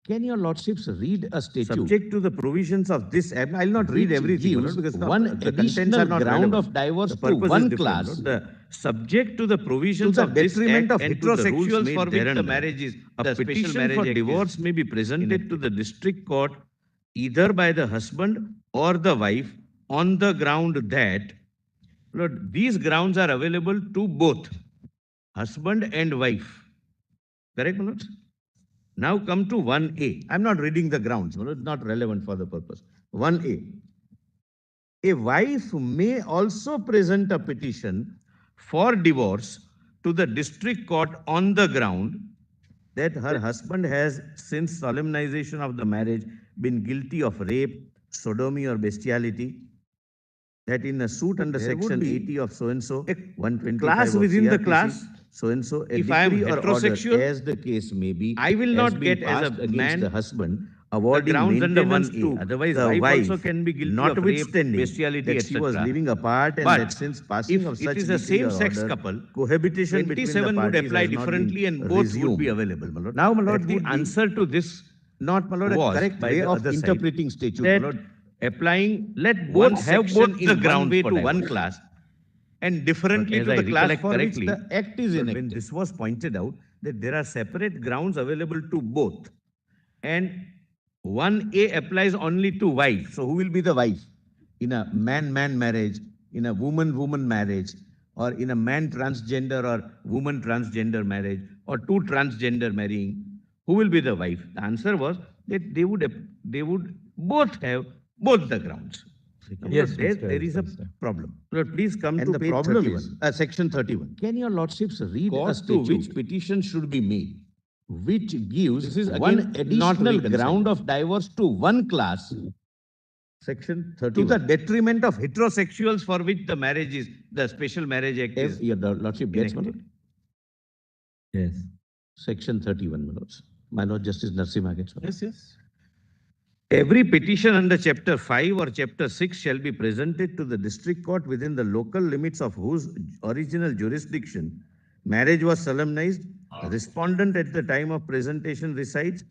can your lordships read a statute? Subject to the provisions of this act, I'll not read which everything, my gives lord, because one the contents additional are not ground relevant. of divorce The to purpose is one different, class. my lord. The subject to the provisions To the of this detriment act of and to the rules heterosexuals made for which the thereunder, marriage is- a the special petition marriage for act is divorce may be presented to enacted. the district court either by the husband or the wife on the ground that, Lord, these grounds are available to both husband and wife. Correct, my lord? Now come to 1A. I'm not reading the grounds, my lord, it's not relevant for the purpose. 1A. A wife may also present a petition for divorce to the district court on the ground that her husband has, since solemnization of the marriage, been guilty of rape, sodomy, or bestiality, that in a suit under There would section be 80 of so-and-so, a 125 class of within the CRPC, class. so-and-so, a If I am decree or order, heterosexual, as the case may be, I will has not been get as a passed against man the husband, the awarding grounds under maintenance 1A. to Otherwise, the wife also can be guilty notwithstanding of rape, bestiality, that she was etc. living apart and But that since passing if of it such is a decree or same-sex order, couple, cohabitation between the 27 would parties apply has not differently been and both would resumed. be available, my lord. Now, my lord, That the would be answer to this not, my lord, a was correct by way the of other side interpreting statute, my that lord. applying Let one both have section both in the one grounds way for to one divorce. class and differently As to I the class recollect for which correctly, the act is but enacted. when When this was pointed out that there are separate grounds available to both and 1A applies only to wife. So who will be the wife? In a man-man marriage, in a woman-woman marriage, or in a man transgender or woman transgender marriage, Or two transgender marrying, who will be the wife? The answer was that they would both have both the grounds. Yes, There is a Mr. problem. Lord, please come and to the page problem 31. is, section 31. Can your lordships read a Cause to which statute petition should be made. which gives This is one again not additional reconciled. ground of divorce to one class Section to 31. the detriment of Heterosexuals for which the marriage is, the special marriage act is your lordship gets, my lord? enacted. Yes. Section 31, my lords. My lord Justice Narsimha gets, my lord. Yes. Every petition under chapter 5 or chapter 6 shall be presented to the district court within the local limits of whose original jurisdiction marriage was solemnized. Respondent at the time of presentation resides.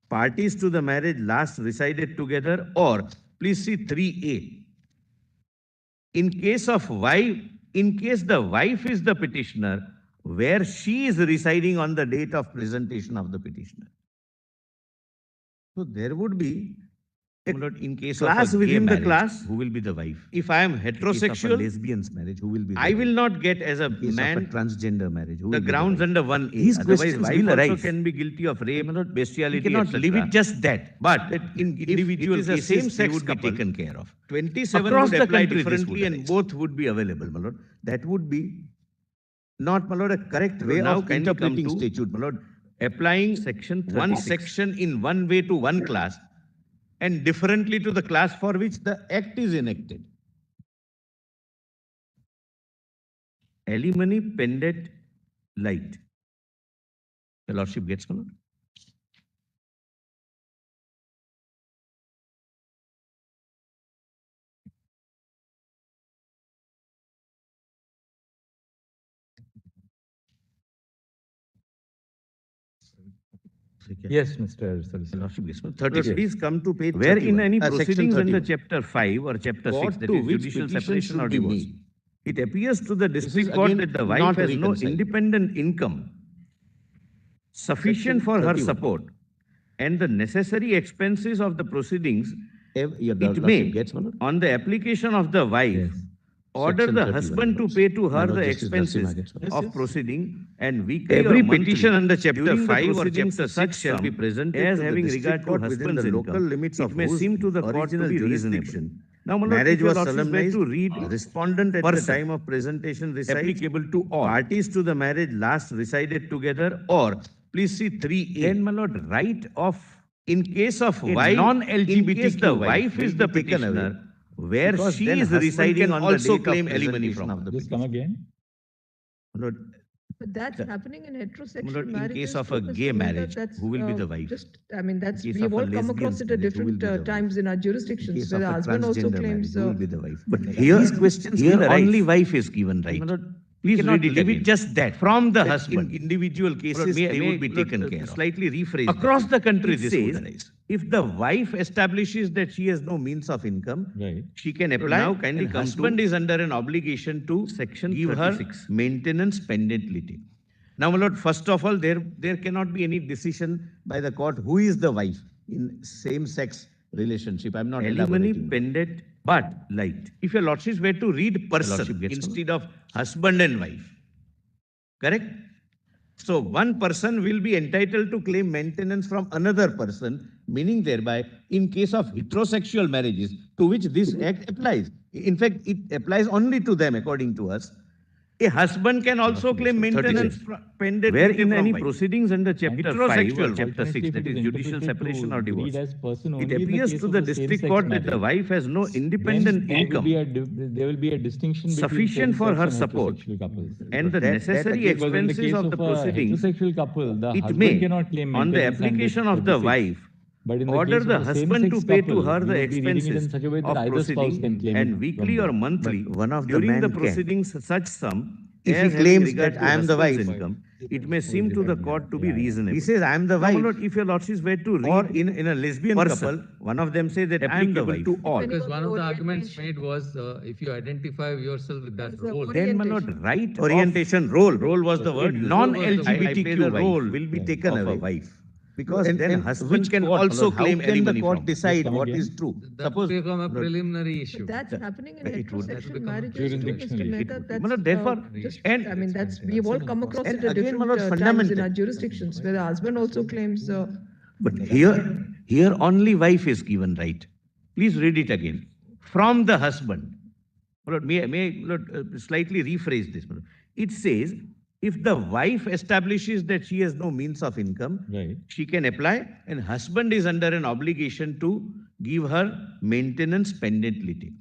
Parties to the marriage last resided together, or please see 3A. In case the wife is the petitioner, where she is residing on the date of presentation of the petitioner. So there would be a In case class of a gay within the marriage, class. who will be the wife? If I am In case of a heterosexual, lesbian's marriage, who will be the I wife? will not get as a In case of a man transgender marriage, who the will be grounds wife? under 1A. These Otherwise, questions wife will also arise. can be guilty of rape, bestiality, We cannot etc. leave it just that. But in individual it is a cases, they same-sex would be couple, taken care of. 27 across would the apply country this differently would and arise. both would be available, my lord. That would be not, my lord, a correct way now of kindly come interpreting to statute, my lord. Applying Section one 36. section in one way to one class and differently to the class for which the act is enacted. Alimony pendant light. Your lordship gets, my lord? Yes, Mr. Solicitor. Lordship, yes, Lordship, 36. please come to page Where in 31, any section proceedings under 31. chapter 5 or chapter 6, Court that to is which judicial petition separation or should be divorce, made. it appears to the is district court again that the wife not has no reconciled. independent income sufficient Section for her 31. support and the necessary expenses of the proceedings, Your it Lordship may, gets, my lord? on the application of the wife, Yes. order Section the 31, husband to Lords. pay to My her Lord the Justice expenses Narasimha gets, my lord. of proceeding and weekly Every or monthly petition under chapter during the 5 or proceedings chapter such 6 shall be sum presented as to the having district regard to court within husband's the local income. limits It of may whose seem to the court to original be reasonable. jurisdiction. Now, my lord, Marriage if your was lordships were solemnized, to read respondent at the person, time of presentation resides, applicable to all. parties to the marriage last resided together, or please see 3A. Then, my lord, right of In case of a wife, non-LGBTQ in case the wife will is be the taken away, petitioner, where because she then is husband residing can on the also date claim of alimony presentation. from of the Just come petitioner. again. My lord, But that's happening in heterosexual Lord, in marriages. case of too, a Mr. gay Mehta. marriage, That's, who will be the wife? Just, I mean, that's, case we've of a all come lesbian across it at marriage, who will different be the wife? times in our in jurisdictions, case where of the a husband also transgender marriage, claims, who will be the wife? But here, These questions here will arise. only wife is given right. My lord, Please cannot read it leave again. it just that. From the That husband. In individual cases, may- they may- would be Lord, taken care of. slightly rephrase Across that. the country, It this says, would arise. If the wife establishes that she has no means of income, Right. she can Lord, apply. now kindly And come husband to is under an obligation to section give 36. her maintenance pendently. Now, my lord, first of all, there cannot be any decision by the court who is the wife in same-sex relationship. I'm not Alimony elaborating. pendant, but light. If your lordships were to read person Lordship gets, instead of husband and wife, correct? So one person will be entitled to claim maintenance from another person, meaning thereby, in case of heterosexual marriages, to which this act applies. In fact, it applies only to them, according to us. A husband can also claim maintenance pendent Where in from any wife. proceedings under chapter 5 or Heterosexual, chapter 6, Alternately, if that it is judicial interpreted separation to or divorce, read as person only it in the appears case to of the a district same-sex court that the marriage, wife has no then independent there will income be a there will be a distinction between sufficient for same-sex her and support heterosexual couples. and the That necessary again, Because in the expenses case of the of a proceedings, heterosexual couple, the it husband may, cannot claim on the maintenance under application of the 36. wife, But in the order case the of a husband to same-sex pay to couple, her the we would be reading it in expenses such a way that of either spouse can proceeding claim and it weekly from or both. monthly But one of the during the man can. proceedings such sum If he as having claims regard that to I am the husband's wife, income, it may seem to the court to be Yeah, yeah. reasonable. He says, I am the Now, my wife. lord, if your lordships were to read Or in a lesbian person, couple, one of them say that I am the applicable wife. to all. Depending Because on one the of the arguments orientation. made was, if you identify yourself with that As a role, Then, my lord, orientation. right Orientation, role was the of word a used. non-LGBTQ I play the wife role will be Right. taken of away. a wife. Because And then husband which can court, also Lord, how claim can the alimony court from. decide come what again? is true? that Suppose will become a preliminary issue. But that's happening in It would- that will heterosexual become a marriages too, Mr. jurisdictional issue. Mehta. It would be. That's, Well, therefore, just, and I mean, that's, we've all come across And it at again, my different lord, times in fundamental. our jurisdictions, where the husband also claims, but here only wife is given right. Please read it again. From the husband. Lord, may Lord, slightly rephrase this. Lord. It says, if the wife establishes that she has no means of income, Right. she can apply, and husband is under an obligation to give her maintenance pendently.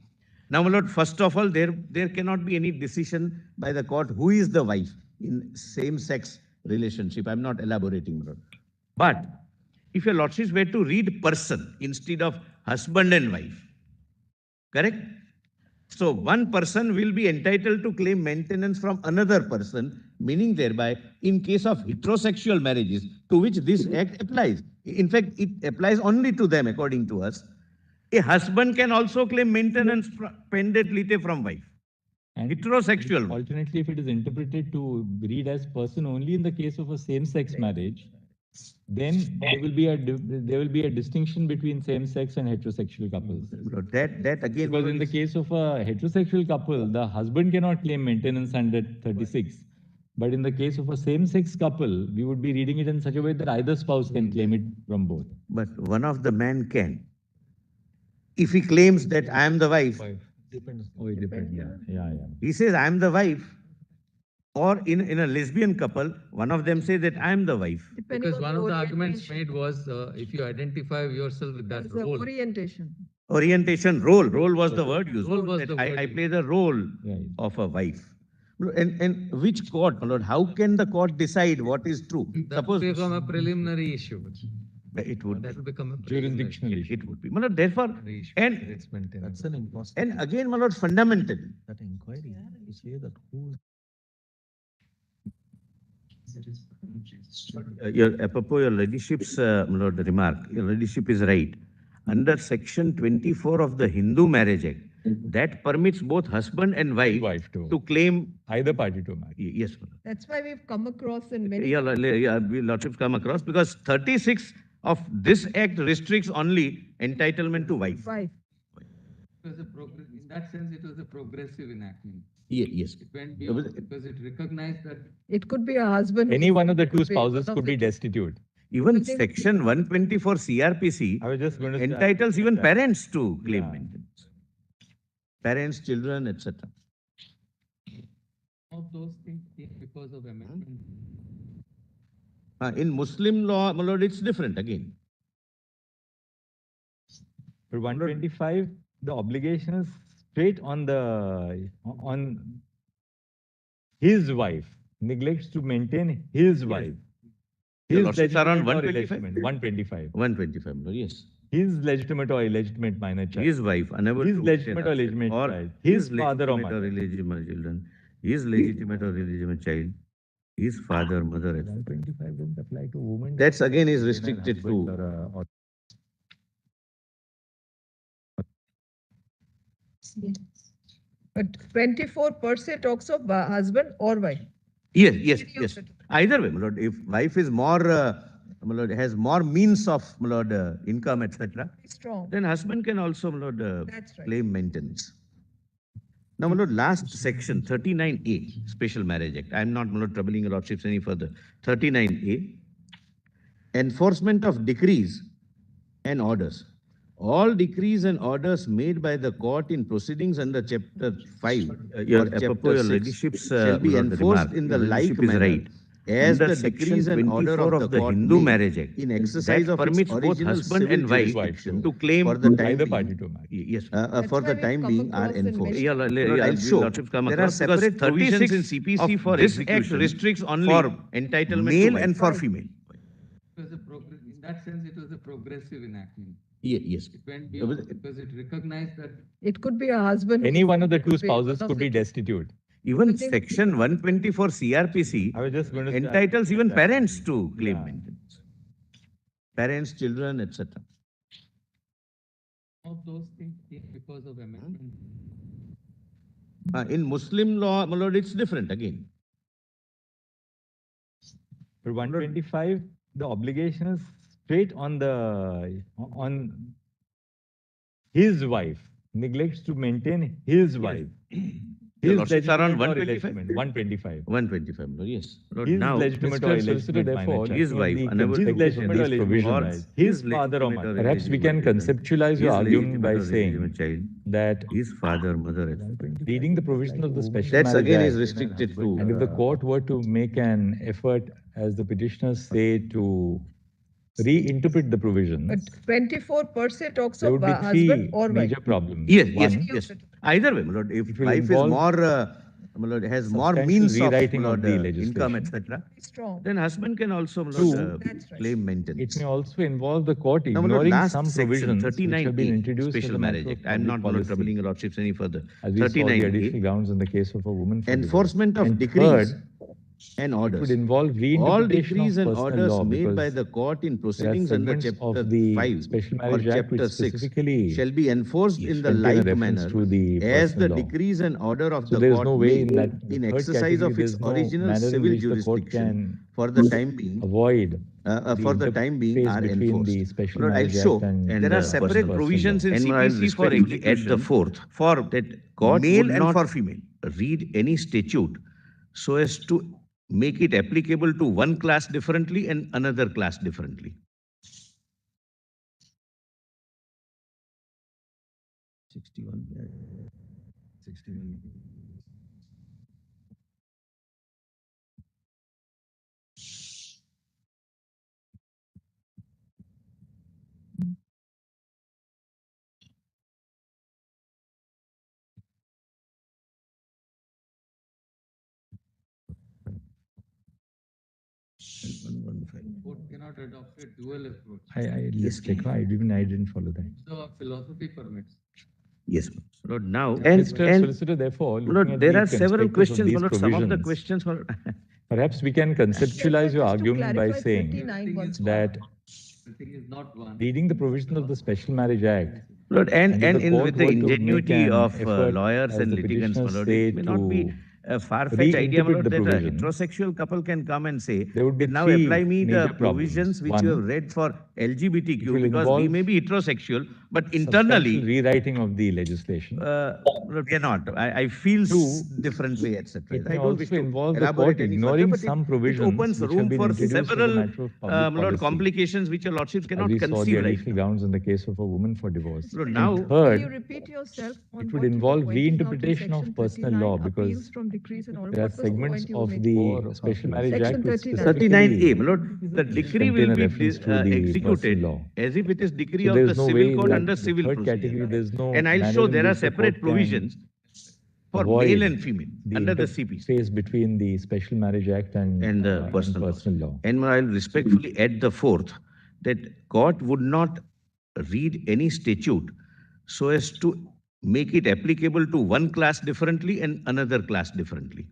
Now, my lord, first of all, there cannot be any decision by the court who is the wife in same-sex relationship. I'm not elaborating, my lord. But if your lordships were to read person instead of husband and wife, correct? So one person will be entitled to claim maintenance from another person, meaning thereby, in case of heterosexual marriages, to which this act applies. In fact, it applies only to them, according to us. A husband can also claim maintenance pendently from wife. And Heterosexual one. alternately, if it is interpreted to read as person only in the case of a same-sex marriage, then there will be a distinction between same-sex and heterosexual couples. Lord, that again, Because in the case of a heterosexual couple, the husband cannot claim maintenance under 36. But in the case of a same-sex couple, we would be reading it in such a way that either spouse can claim it from both. but one of the man can. If he claims that I am the wife, Oh, it depends. Yeah. he says I am the wife. Or in a lesbian couple, one of them say that I am the wife. depending Because on one of the arguments orientation. made was, if you identify yourself with that As a role, orientation. Orientation, role was the word used. Role was That the word I used. play the role Right. of a wife. And which court, my lord, how can the court decide what is true? that will become a preliminary issue. It would That will become a Jurisdictional issue. it would be. My lord, therefore, preliminary issue. and It's maintained. That's an impossible. And again, my lord, fundamentally, That inquiry, to say that who Apropos your ladyship's my lord, remark, your ladyship is right. Under section 24 of the Hindu Marriage Act, that permits both husband and wife to claim. Either party to marry. Yes, my lord. That's why we've come across in many. Lordships come across because 36 of this act restricts only entitlement to wife. Wife. It was in that sense, it was a progressive enactment. Yes. It went beyond because it recognized that It could be a husband. Any one of the two could be one spouses of could the be two. destitute. Even section 124 CRPC I was just going to say. entitles even parents to claim Yeah. maintenance. Parents, children, etc. of those things came because of amendment. In Muslim law, my lord, it's different again. For 125, the obligation is straight on his wife, neglects to maintain his wife. Your His lordships are on legitimate or 125? illegitimate? 125. 125, my lord, yes. His legitimate or illegitimate minor child. His wife, unable His to legitimate or obtain illegitimate or child. His father or legitimate mother. illegitimate children. His legitimate or illegitimate child. His father, mother, etc. 125 doesn't apply to women. That's again is restricted to. But 24% talks of husband or wife. Yes. Either way, my lord, if wife is more, my lord, has more means of, my lord, income, etc., Strong. then husband can also, my lord, That's right. claim maintenance. Now, my lord, last section, 39A, Special Marriage Act. I am not, my lord, troubling your lordships any further. 39A, enforcement of decrees and orders. All decrees and orders made by the court in proceedings under Chapter 5 your or Chapter apropos, your 6 ladyship's, shall be my lord, enforced remark. in the Your like ladyship is manner right. as Under the section decrees and order 24 of the court Hindu may, Marriage Act, in exercise that of its permits both original husband civil and wife jurisdiction to claim for the time Either being, party to marry. Yes. for That's the why time we've being come are across in enforced. many- I'll show there are separate provisions in CPC for this act restricts only for entitlement male and for female. It was in that sense, it was a progressive enactment. Yes. It went beyond because it recognized that It could be a husband. Any one of the two could be one spouses of could the be two. destitute. Even section 124 CRPC I was just going to say. entitles even parents to claim Yeah. maintenance. Parents, children, etc. of those things came because of amendment. In Muslim law, my lord, it's different again. For 125, the obligation is straight on his wife, neglects to maintain his wife. Your His lordships are on legitimate or 125? illegitimate? 125. 125, my lord, yes. Lord, His now, legitimate Mr. or Solicitor, illegitimate therefore, minor child. his wife, unable His to legitimate or these illegitimate provisions, child. His father or legitimate mother. Perhaps we can illegitimate children, conceptualize your his argument by legitimate or illegitimate saying child, that his father, mother, etc. reading the provision of the special That's marriage again is Act, restricted to. and if the court were to make an effort, as the petitioners say, to reinterpret the provisions, But 24% talks there of would be husband three or wife. major problems. Yes. One, Either way, my lord, if It will wife is involve more, my lord, has more substantial means of, my rewriting of lord, the income, legislation. etc., Strong. then husband can also, my Two, lord, That's right. claim it maintenance. may also involve the court Now, my lord, ignoring last some section, provisions which have been 39A, introduced as Special a matter Marriage of Act. I'm public not, my lord, troubling policy, your lordships any further. as we saw the 39A, additional grounds in the case of a woman for divorce. enforcement of And decrees third, and it orders. would involve All reinterpretation decrees of and personal orders law, made by because the court in there are proceedings under segments Chapter of the 5 Special or Marriage Act which Chapter 6 specifically shall be enforced in the contain a like reference manner to the as the personal law. decrees and order of So the there is court no way may, in that in third exercise category, of there its is no original manner in civil which the court jurisdiction can for the time being, avoid for the time being interface are between enforced. the Special Lord, I'll Marriage show Act and there are separate personal provisions law. in And I'll CPC for respectfully execution add the fourth, for that court male would and not for female. read any statute so as to make it applicable to one class differently and another class differently. 61. 61. Court cannot adopt a dual approach. I just check. I didn't follow that. So philosophy permits. Yes, ma'am. Lord, now, Mr. Solicitor, therefore, looking Lord, at there the are several conspicuous of questions, these Lord. Some of the provisions, questions were Perhaps we can conceptualize your Just to argument by clarify, saying 39 once that The thing is not one. reading the provisions of the Special Marriage Act, Lord, and if the in court with the were to make ingenuity an of effort, lawyers as and the litigants, my petitioners lord, say, it may not be to a far-fetched idea, my reinterpret lord, the that a provision, heterosexual couple can come and say, there would be now three apply me the major provisions problems. which you have One, read for it LGBTQ, will because we involve may be heterosexual, but substantial internally, rewriting of the legislation. we are not. I feel Two, different way, etc. It I may don't wish also to involve the elaborate court any further, ignoring but some it provisions opens which have room been for introduced as a several matter of public lord, policy, complications which your lordship as cannot we saw the conceive right additional now. grounds in the case of a woman for divorce. Lord, And now, Will you third, repeat yourself on it would what you were involve pointing out in reinterpretation of section personal 39, law, appeals because from decrees and all? there are What was the segments point you were of making? the Special Marriage Section Act which 39. specifically 39A, my lord, the decree contain will a be reference to the executed personal law. as if it is decree So of there the is no civil way code that under the civil third procedure. category, there's no And I'll manner show in there are which the separate court can provisions for avoid male and female the under the CPC interface between the Special Marriage Act and and personal law. And I'll respectfully add the fourth, that court would not read any statute so as to make it applicable to one class differently and another class differently.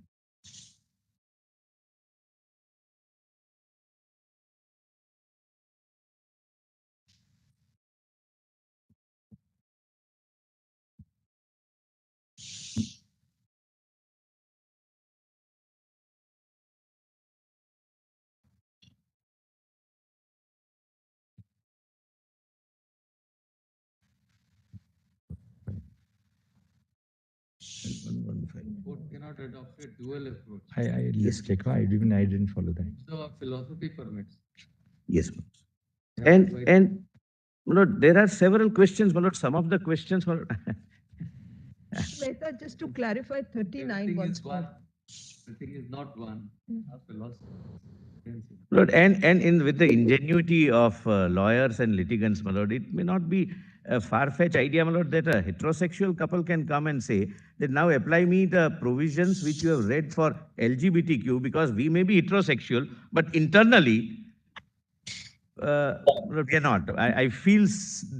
Court cannot adopt a dual approach. I just check. Even I didn't follow that. The philosophy permits. Yes. Yeah, right. And my lord, there are several questions, my lord. Some of the questions were Mehta, just to clarify, The 39 thing once is more. one. The thing is not one. A philosophy. Lord, and in with the ingenuity of lawyers and litigants, my lord, it may not be a far-fetched idea, my lord, that a heterosexual couple can come and say that now apply me the provisions which you have read for LGBTQ, because we may be heterosexual, but internally we are not. I feel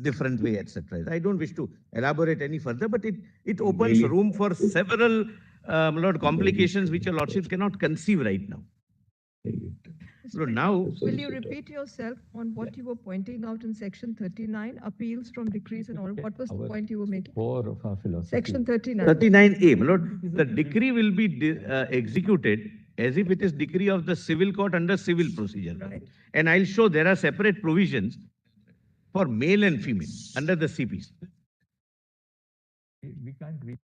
different way, etc. I don't wish to elaborate any further, but it opens room for several lord, complications which your lordship cannot conceive right now. So now, Will you repeat yourself on what you were pointing out in section 39, appeals from decrees and all? What was the point you were making? Core of our philosophy. Section 39. 39A, my lord, the decree will be executed as if it is decree of the civil court under civil procedure. Right. And I'll show there are separate provisions for male and female under the CPC. We can't read.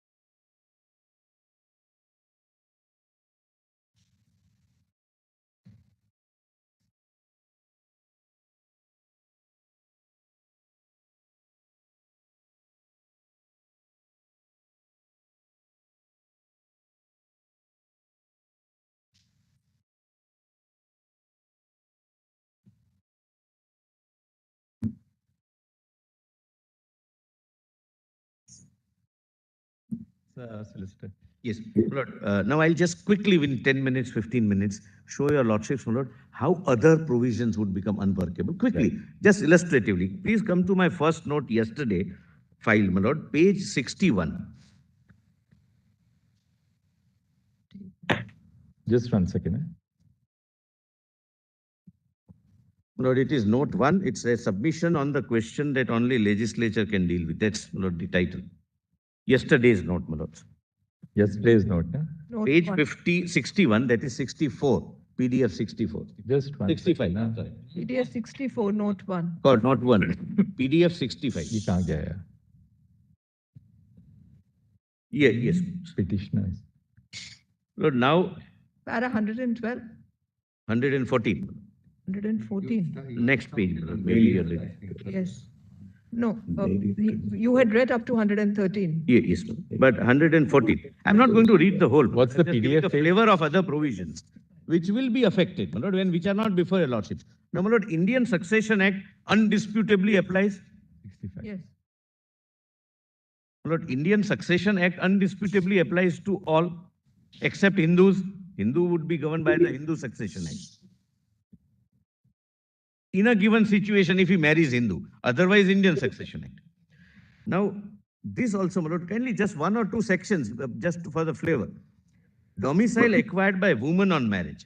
Solicitor. Yes, Lord. Now I'll just quickly, within 10 minutes, 15 minutes, show your lordships, my lord, how other provisions would become unworkable. Quickly, just illustratively. Please come to my first note yesterday, file, my lord, page 61. Just 1 second. Lord, it is note 1. It's a submission on the question that only legislature can deal with. That's, my lord, the title. Yesterday's note, my lord. Yesterday's note. Note Page one. 61, that is 64, PDF 64. Just 1 65, second. sorry. PDF 64, note 1. God, not 1. PDF 65. ये कहाँ गया है? Yeah, yes. Petitioners. Lord, now Para 112, 114. 114. Next page, my lord. Maybe you're ready. Yes. No, you had read up to 113. Yeah, yes, but 114. I'm not going to read the whole. What's the I'm just giving PDF the page? flavor of other provisions, which will be affected, my lord, which are not before your lordships. Now, my lord, Indian Succession Act undisputably applies. 65. Yes. My lord, Indian Succession Act undisputably applies to all except Hindus. Hindu would be governed by the Hindu Succession Act. In a given situation, if he marries Hindu, otherwise Indian Succession Act. Now, this also, my lord, kindly just 1 or 2 sections, just for the flavor. Domicile acquired by woman on marriage.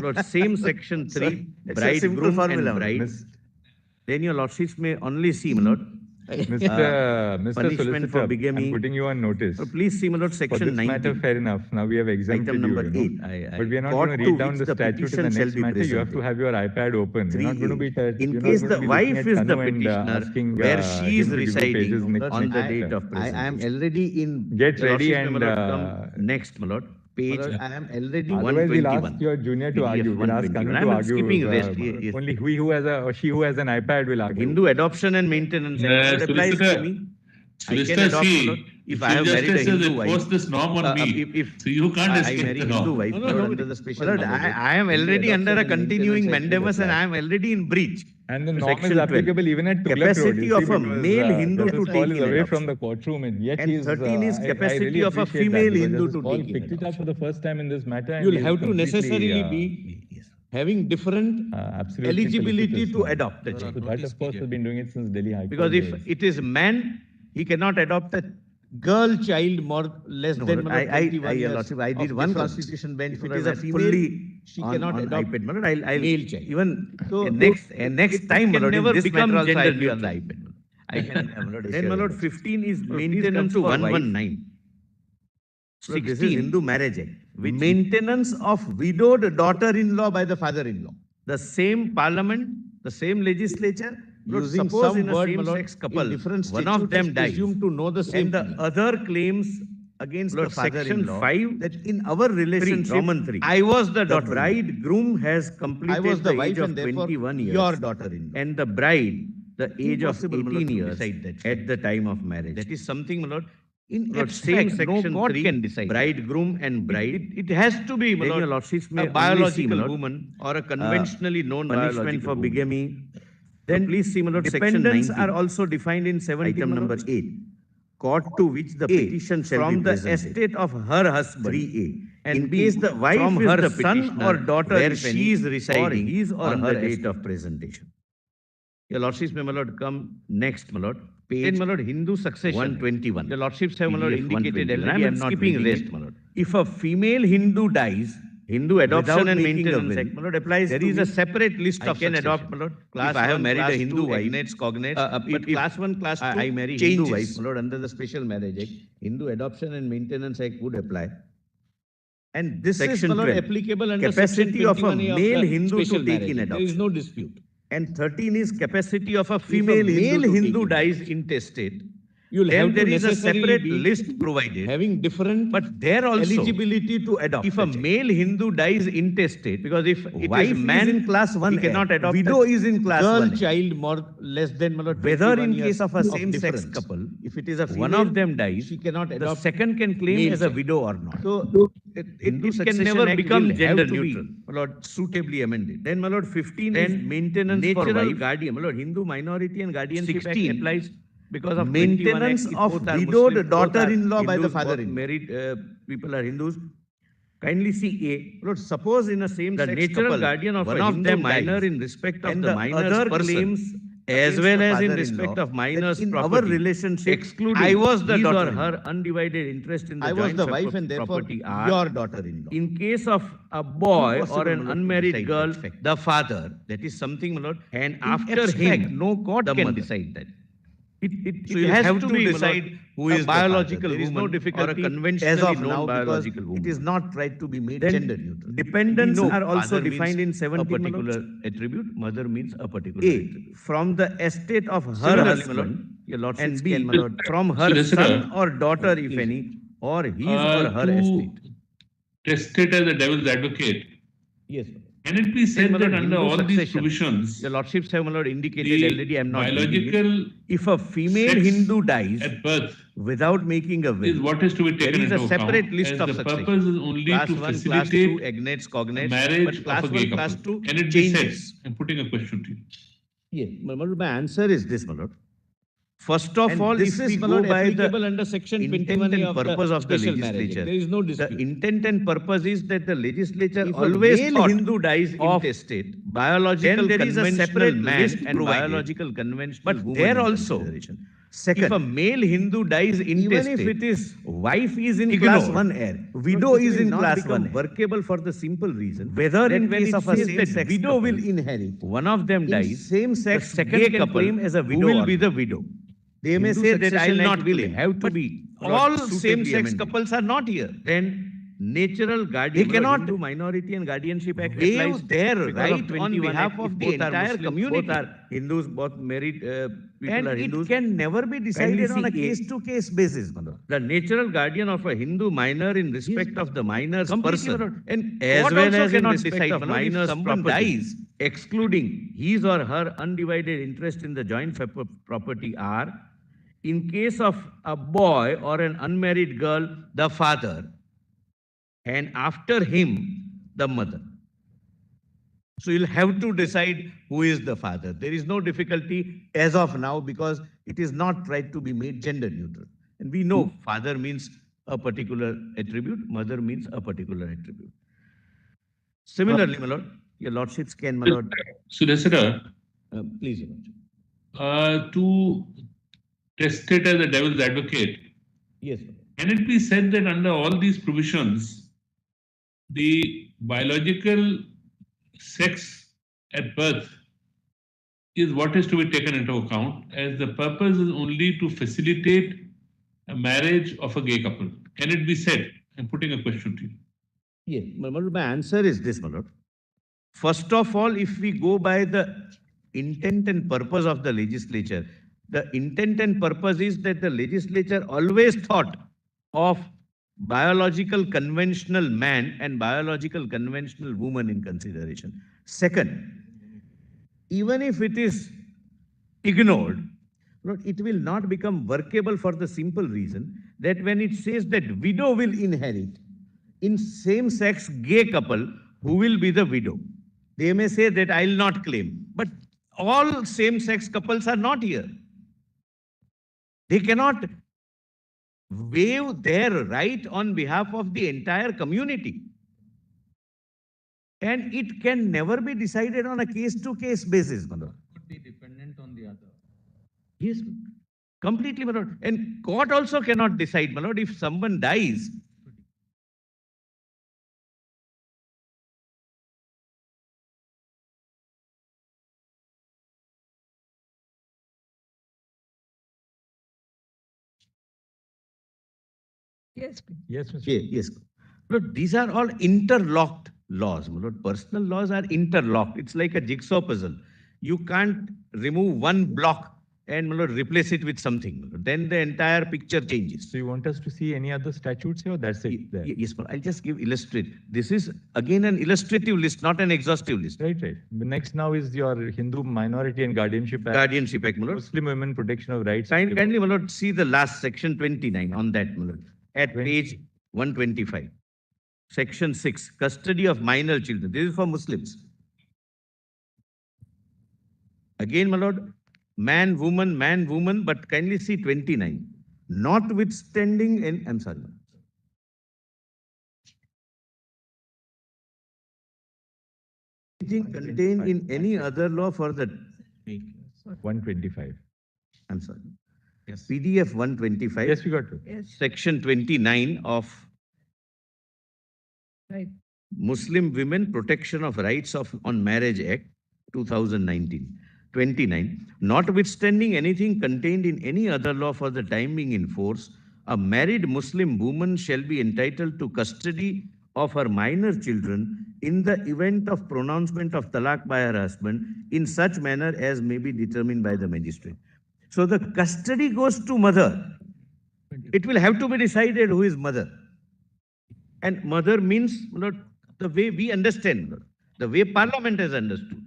Lord, same section 3, It's a simple bridegroom formula, and bride. miss. then your lordships may only see, my lord, Mr. punishment Solicitor, for bigamy. I'm putting you on notice. So please see, my lord, For section this 19. matter, fair enough. Now we have exempted Item number you, 8. But we are not Court going to to read down which the the statute in petition the shall next be matter. You have to presented. have your iPad open. You're not going to be, 3A. In you're not case going the to be wife looking is at the Tanu and, petitioner, asking, where she is him to give you pages residing next on the matter. date of I am presentation. already in. Get Your ready lordships may, and, my lord, come next, my lord. Page I am already. otherwise we'll 121. ask your junior to PDF argue. We'll ask 121. Kanu I'm to not argue. skipping rest. Yes. Only he who has a, or she who has an iPad will argue. Hindu Adoption and Maintenance Act applies to Solicitor, me. I Solicitor, can adopt, my see, lord, if the I have Chief married a Justice has Hindu wife. enforced this norm on me. If So you can't I escape marry the Hindu norm. wife, No, my lord, no, under no. the special Lord, mandate, I am Hindu already under a Adoption and continuing Maintenance Act would mandamus and apply. I am already in breach. And the norm Section is 12. applicable even at Tughlaq Road. Capacity you of see, a because, male Hindu Justice to Paul take is in away adoption. from the courtroom, and yet And he's, 13 is I capacity really of a appreciate female that, because Hindu Justice to Paul take in picked it up adoption. for the first time in this matter. and You'll he's have to completely, necessarily be having different absolutely eligibility felicitous to now. adopt a So child. that, of course, has been doing it since Delhi High Court Because if days. it is man, he cannot adopt a Girl child more less No, than my lord, 21 your years lordship, I did of one constitution bench. If it for is a female, fully she cannot adopt iPad, my lord, I'll male child. even So, next it time, my can lord, in never this become matter also gender I'll be on the neutral. iPad. I can, my lord, Then, my my lord, lord, 15 is please come maintenance to for 119. 16 This is Hindu Marriage Act, which Maintenance of widowed daughter-in-law by the father-in-law. the same parliament, the same legislature, lord, Using suppose some in a word, my lord, same-sex in couple, different one of statute them is dies, presumed to know the same and the thing. other claims against Lord, the section father-in-law 5, that in our relationship, Roman 3. I was the daughter-in-law. bridegroom has I completed was the the wife age of and therefore 21 years, your daughter-in-law. and the bride the age of Impossible, my lord, 18 to years decide that. at the time of marriage. That is something, my lord. In Lord, abstract, same no section court 3, can decide. bridegroom and bride. It has to be, my Then your lord, lordships may a only see, biological my lord, woman or a conventionally known punishment biological for woman. bigamy. Then please see, my lord, section Dependents 19. are also defined in 17, Item my number lord. 8. Court to which the petition shall From be the presented. estate of her husband. 3A. And In B, case the wife from is her the son petitioner, or daughter where if she any, is residing or his or on her the date estate. of presentation. Your lordships may, my lord, come next, my lord. Page Then, my lord, Hindu succession. 121. Your lordships have, my lord, PDF indicated 121. already. I I am am not skipping reading rest, it. my lord. If a female Hindu dies, Hindu Adoption without and making a Maintenance will, Act, my lord, applies there to is me. a separate list I of can succession. adopt, my lord. Class If I have 1, married a class Hindu 2, wife, cognates, cognates. but But if class 1, class 2 I marry Hindu changes. wife, my lord, under the Special Marriage Act, Hindu Adoption and Maintenance Act would apply. And this Section is, my lord, 12, applicable under capacity section of a 21A male the Hindu to Special take Marriage in Act. There is adoption. no dispute. And 13 is capacity of a female female Hindu Hindu, to take in dies adoption. intestate. You'll Then have to there is a necessarily separate be list provided. having different But there also, eligibility to adopt. if a a child. male Hindu dies intestate, because if it Wife is man, is in class 1, he cannot adopt. widow a is in class girl 1. child more less than my lord, whether in case of a same-sex difference. couple, If it is a one female, of them dies, she cannot the adopt. second can claim male as a child. widow or not. So Hindu it can Succession never Act become will have gender to be, neutral. my lord, suitably amended. Then, my lord, 15 Then is maintenance for natural wife. Guardian, my lord, Hindu minority and guardianship 16 act applies because of maintenance 21 Act, of both are widowed Muslim, both are daughter-in-law by the Hindus, both father-in-law. married people are Hindus. Kindly see A. Lord, suppose in a same The sex natural couple, guardian of one a of Hindu them minor dies, in respect of and the the minor's other person claims as against well the as in father-in-law respect of that minor's in our property, relationship, excluding I was the his or daughter-in-law. her her undivided interest in the I was joint the wife and therefore property are, your daughter-in-law. in case of a boy Impossible, or an my lord, to unmarried decide girl, that fact. the father, that is something, my lord, and In after abstract, him, no court the can mother. decide that. So It you has have to to be, my decide lord, who a is biological the father. There is no woman difficulty or a as conventionally of known now because biological it woman. is not right to be made Then gender neutral. dependents We know are also father means defined in a 17, my lord. particular attribute, mother means a particular A, attribute. from the estate of her Similarly, my lord, husband, your lordships and B, can, my lord, from her Solicitor, son or daughter, if please. any, or his or her To estate. test it as a devil's advocate, Yes. can it be Then, said my that lord, under Hindu all these succession. provisions, Your lordships have, my lord, indicated the already, I am not reading it. biological If a female sex Hindu dies at birth without making a is will, what is to be there taken is a into separate account, list as of the succession. purpose is only Class to 1, class 2, facilitate agnates, the cognates, marriage but class of a gay 1, class couple. 2 Can it be said? changes. I'm putting a question to you. Yes, my lord, my answer is this, my lord. First of And all, this if is, we my go lord, by applicable the under section intent 21A and of purpose the of the Special Marriage Act. legislature, There is no the dispute. intent and purpose is that the legislature If a always male thought Hindu dies of intestate, biological then there is a conventional separate man list and provided. biological conventional But woman there in also, consideration. Second, if a male Hindu dies intestate, even if it is wife is in class 1 heir, widow is in class 1 workable for the simple reason, whether in case of a same-sex widow will inherit, one of them dies, same-sex second can claim as a widow will be the widow. They may say that I will not will have to be. All same-sex couples are not here. Then natural guardian, they cannot Hindu Minority and Guardianship Act waive their right on behalf of the entire community. Both are Hindus, both married people and are Hindus. It can never be decided on a case-to-case basis. The natural guardian of a Hindu minor in respect of the minor's person, and as well as in respect of minor's someone dies, excluding his or her undivided interest in the joint property are, in case of a boy or an unmarried girl, the father, and after him, the mother. So you'll have to decide who is the father. There is no difficulty as of now because it is not right to be made gender neutral. And we know father means a particular attribute, mother means a particular attribute. Similarly, my lord, your lordships can, my lord. Solicitor, please, your lordship. To test it as a devil's advocate, yes, can it be said that under all these provisions, the biological sex at birth is what is to be taken into account, as the purpose is only to facilitate a marriage of a gay couple? Can it be said? I'm putting a question to you. Yes, my answer is this, my lord. First of all, if we go by the intent and purpose of the legislature, the intent and purpose is that the legislature always thought of biological conventional man and biological conventional woman in consideration. Second, even if it is ignored, it will not become workable for the simple reason that when it says that widow will inherit, in same-sex gay couple, who will be the widow? They may say that I will not claim, but all same-sex couples are not here. They cannot waive their right on behalf of the entire community. And it can never be decided on a case-to-case basis, my lord. Could be dependent on the other. Yes, completely, my lord. And court also cannot decide, my lord, if someone dies. Yes, please. Yes, Mr. Yes. Look, these are all interlocked laws. Personal laws are interlocked. It's like a jigsaw puzzle. You can't remove one block and replace it with something. Then the entire picture changes. So you want us to see any other statutes here? That's it. There. Yes, I'll just illustrate. This is again an illustrative list, not an exhaustive list. Right. The next now is your Hindu Minority and Guardianship Act. Guardianship Act, Muslim Women Protection of Rights. Kindly, my lord, see the last section 29 on that, my lord, at page 125. Section 6, custody of minor children. This is for Muslims. Again, my lord, man, woman, but kindly see 29. Notwithstanding, and I'm sorry. Anything contained in any other law for the 125. I'm sorry. Yes. PDF 125. Yes, we got to. Yes, Section 29 of right. Muslim Women Protection of Rights on Marriage Act 2019. 29. Notwithstanding anything contained in any other law for the time being in force, a married Muslim woman shall be entitled to custody of her minor children in the event of pronouncement of talaq by her husband in such manner as may be determined by the magistrate. So the custody goes to mother. It will have to be decided who is mother. And mother means the way we understand, the way Parliament has understood.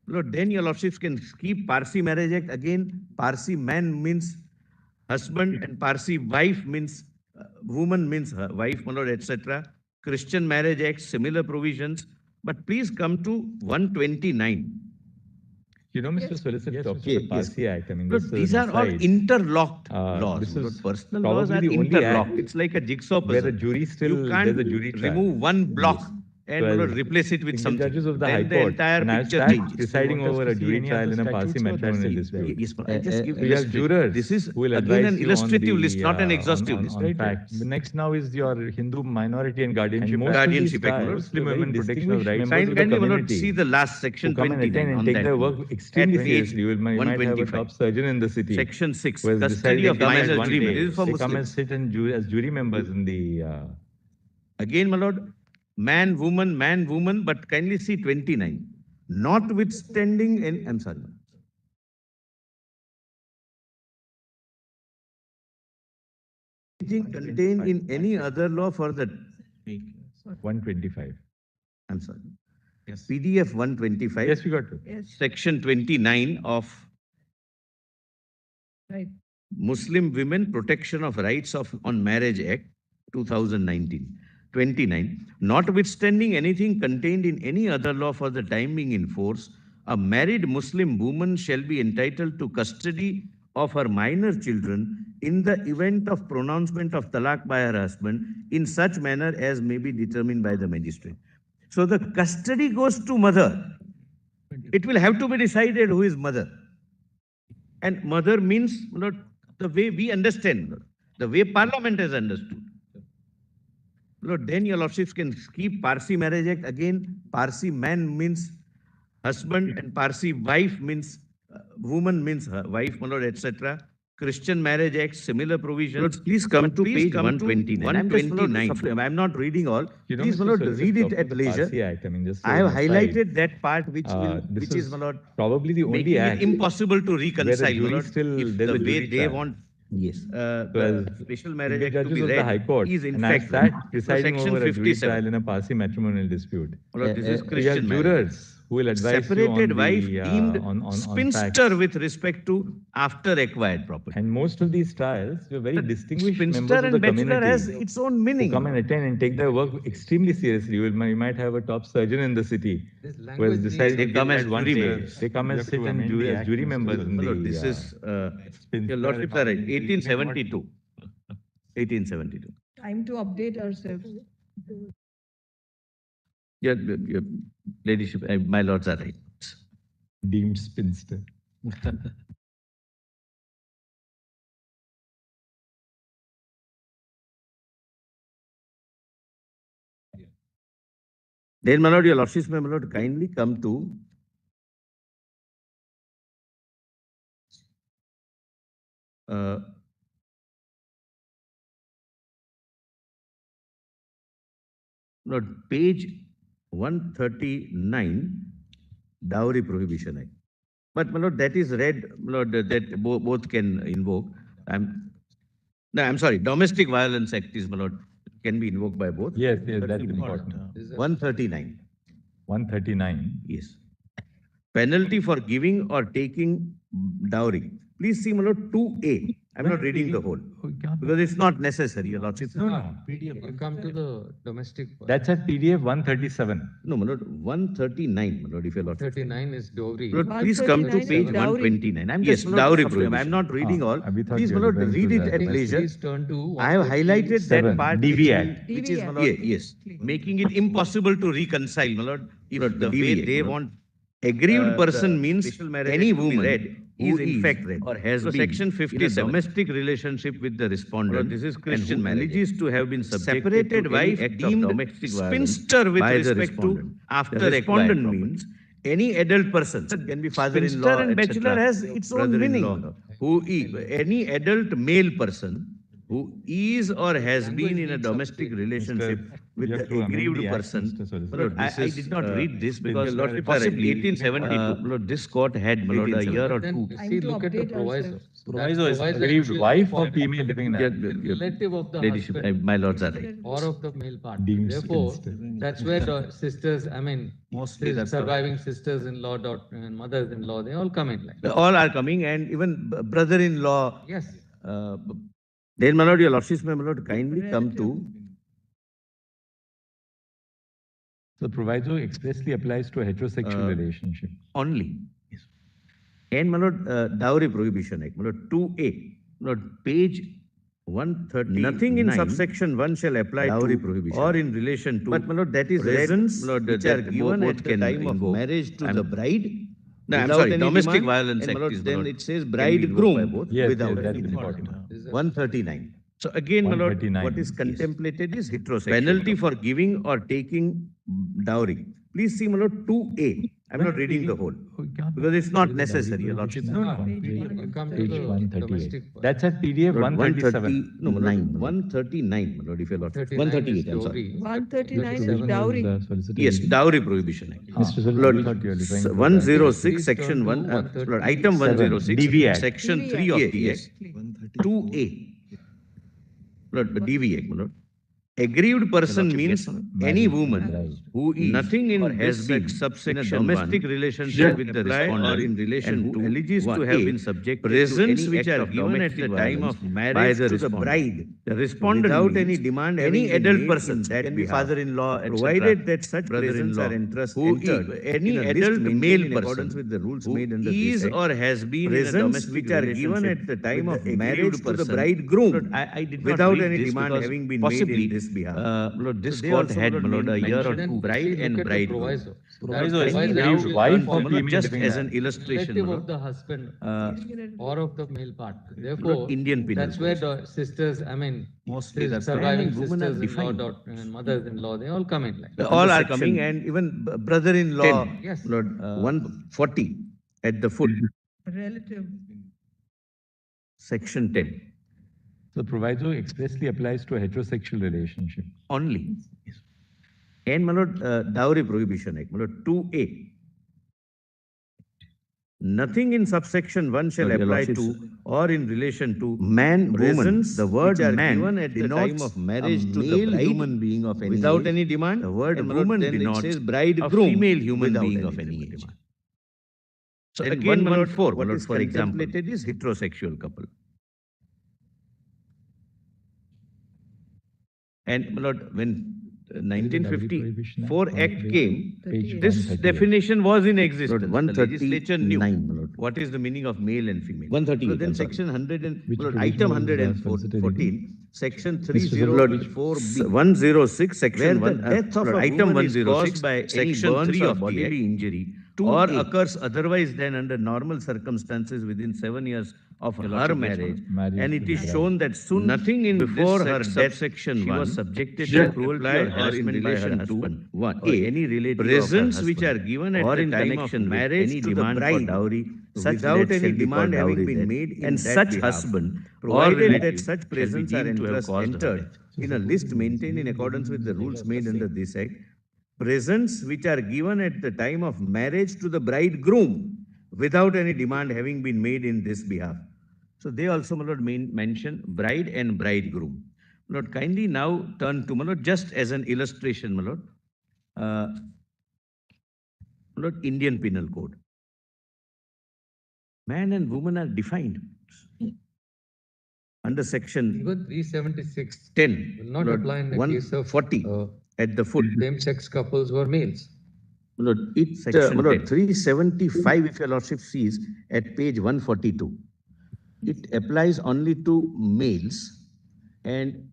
Then your lordships can keep Parsi Marriage Act again. Parsi man means husband and Parsi wife means woman means her wife, my lord, etc. Christian Marriage Act, similar provisions. But please come to 129. You know, Mr. Solicitor, talks about the Parsi Act. I mean, these are all interlocked laws. Personal laws are interlocked. It's like a jigsaw puzzle. Where the jury still, you can't there's a jury trial. remove one block and So Lord, as replace it with single something. judges of the Then High the Court, entire and as picture that changes. presiding over a jury trial in a Parsi matrimonial dispute. Yes, but I just give We have illustrative. jurors This is who will again advise an you on illustrative the, list, not an exhaustive on list, on right? facts. The next now is your Hindu minority and guardianship. And Act. Guardianship Act, Most of Lord. these Muslim women protection of rights members Kindly, of the my Lord, community see the last who section come and 29 attend and on take that. their work extremely At seriously. You might have a 125. top surgeon in the city. Section 6, who has custody decided of they come as minor one children. day. This is for They come and Muslims. sit and as jury members in the. Again, my Lord, man, woman, but kindly see 29. Notwithstanding, I'm sorry. Anything contained in any other law for the, 125. I'm sorry. Yes. PDF 125. Yes, we got to. Yes, Section 29 of right. Muslim Women Protection of Rights on Marriage Act 2019. 29. Notwithstanding anything contained in any other law for the time being in force, a married Muslim woman shall be entitled to custody of her minor children in the event of pronouncement of talaq by her husband in such manner as may be determined by the magistrate. So the custody goes to mother. It will have to be decided who is mother. And mother means, Lord, the way we understand, Lord, the way Parliament has understood. Lord, then your lordships can keep Parsi Marriage Act again. Parsi man means husband, and Parsi wife means woman means her wife, my Lord, etc. Christian Marriage Act, similar provisions. Lord, please come to page 129. 129. I'm not reading all. Please, my Lord, read it at leisure. Act. I mean, just I have highlighted that part which is, my Lord, probably the only making act it impossible to reconcile, my jury Lord, still- if there's the a way jury they trial. want Yes. the special marriage act to judges be of the read High Court, is in and fact as that presiding Section over a jury 57. trial in a Parsi matrimonial dispute. My Lord, this is We have Christian marriage. jurors who will advise Separated you on wife the, deemed on spinster facts. with respect to after acquired property. And most of these trials, you're very distinguished Spinster members of and the bachelor community has its own who meaning. come and attend and take their work extremely seriously. You might have a top surgeon in the city This who has language decided They to come give as that one jury day. members. They come and sit and as jury members in My the. Lord, this is, your lordships are right, 1872. 1872. Time to update ourselves. Your ladyship, my lords are right. deemed spinster. Then, my lord, your lordships, my lord, kindly come to Lord, page 139, Dowry Prohibition Act. But, my lord, that is read, my lord, that both can invoke. I'm sorry, Domestic Violence Act is, my lord, can be invoked by both. Yes, that's important. 139. 139. Yes. Penalty for giving or taking dowry. Please see, my lord, 2A. I'm not reading the whole because it's not necessary, your lordship. No. You come to the domestic. That's at PDF 137. No, my lord, 139, my lord, if your lordship. 39 is dowry. Lord, please come to 139 page is dowry. 129. I'm Yes, just dowry not, prohibition. I'm not reading all. we thought Please, you my were lord, referring read to it that. at leisure. Please turn to. I have highlighted that 127, part. DV which is, Act. my lord, yes, making it impossible to reconcile, my lord. If the way they want. Aggrieved person means any woman who is in fact read or has been Section 57 in a domestic relationship with the respondent. This is Christian marriage. Is to have been separated wife deemed spinster with respect to after respondent means any adult person can be father-in-law, and bachelor has its own meaning. Who is any adult male person who is or has been in a domestic relationship with the aggrieved person. Lord, I did not read this because possibly 1872. Lord, this court had, my lord, a year or two. See, look at the proviso. Proviso is aggrieved wife or female living in a Relative of the Ladyship, husband my lords are right. or of the male partner. Deemed Therefore, spinster. that's where the sisters, I mean, Mostly that's surviving sisters-in-law, and mothers-in-law, they all come in like. All are coming, and even brother-in-law. Yes. Then, my lord, your lordships, my lord, kindly come to. The proviso expressly applies to a heterosexual relationship. Only. Yes. And, my lord, Dowry Prohibition Act, my lord, 2A, my lord, page 130. Nothing in subsection 1 shall apply dowry to prohibition. or in relation to. But my lord, that is presents which are given both at the can time of invoke. marriage to the bride. No, I'm without sorry, any Domestic demand, Violence and my Act lord, is, my then lord, it says can be invoked by bridegroom both. Yes, without yes, that's any important. demand. 139. So again, my lord, 139. what is Yes. contemplated is heterosexual. Penalty for giving or taking dowry. Please see, my lord, 2A. I'm not reading the whole because it's not necessary. Your lordship. No, no, Page you come to Page the 138. domestic. That's at PDF Lord, 137. 139, my lord, if your lordship. 138, 138, I'm sorry. 139 is 37 dowry. The Solicitor Yes, General. Dowry Prohibition Act. Mr. Solicitor, Lord, we thought you were referring to 106, Please section turn 1, to Lord, item 137, 106, DV Act. section DV 3 of Act. the Yes. Act. 2A. Lord, the DV Act, my lord. Aggrieved person means any woman who is Nothing in or has this been subsection in a domestic one relationship shall with the apply respondent or in relation and who to alleges to 1A, have been subjected presents to any which act are of given at domestic the time violence of by marriage the to the respondent. bride The respondent without means any demand any having been adult made person in that can be behalf, father-in-law, etc., provided that such presents brother-in-law, are who entered any in a list adult maintained male in accordance person with the rules who made under is this Act, or has been in a presents domestic which are given relationship at the time with of the marriage aggrieved to the person. bridegroom Lord, I did not without read any this demand because having been made possibly, in this behalf. Lord, this So they court also, had, my my lord, lord, a year or mentioned two, See, bride look and at the bridegroom. proviso. Proviso is Kindly the now wife turn or to, my lord, female just living as there. an illustration, my Relative lord, of the husband Leaving it or of the male partner. Therefore, Indian penal that's where code. the sisters, I mean, Mostly that's surviving man and women are sisters-in-law, defined. and mothers-in-law, they all come in like. All are section coming and even brother-in-law, 10. Yes. Lord, 140 at the foot, relative. section 10 So proviso expressly applies to a heterosexual relationship. only. And, my lord, Dowry Prohibition Act, my lord, 2A. Nothing in subsection 1 shall Your apply lordships, to or in relation to man, woman, presents the word which are man given at the denotes time of a marriage to the male bride human being of any without age. any demand. The word and my lord, woman then denotes it says a bridegroom female human without being any of any age. demand. So And again, my lord, 114, what my is lord, for example, contemplated is heterosexual couple. And, my lord, when There is a Dowry Prohibition 1954 Act Page came, 38. this 138. definition was in existence. Lord, The legislature knew 139, my lord. what is the meaning of male and female. 138, Then I'm sorry. section 100 and, Which my lord, provision item was the solicitor 114, section Mr. Solicitor, 304B. 106, section Where the 1, death of a item woman is 106, caused by any section burns 3 or of the bodily Act, injury, or 2A. occurs otherwise than under normal circumstances within 7 years of her marriage, Marriage and to it the is bride. shown that soon Nothing in before this her section death, subsection she was 1 subjected shall to cruelty apply or or in harassment by her relation to husband, 1A. or any relative Presents of her which are husband, given at or the in time of connection with marriage any to the demand for bride dowry, such without debt any shall be called demand having dowry been debt, made in and that such behalf, husband or provided that relative such shall be presents are deemed to have caused her entered death. in a list maintained in accordance with the rules made under this Act, presents which are given at the time of marriage to the bridegroom without any demand having been made in this behalf. So they also, my lord, mention bride and bridegroom. My lord, kindly now turn to, my lord, just as an illustration, my lord, my lord, Indian Penal Code. Man and woman are defined under section Even 376 10, will not Lord, apply in the case of 140 at the foot. same-sex couples who are males. Lord, Section my lord, 10. 375, if your lordship sees at page 142, it applies only to males. And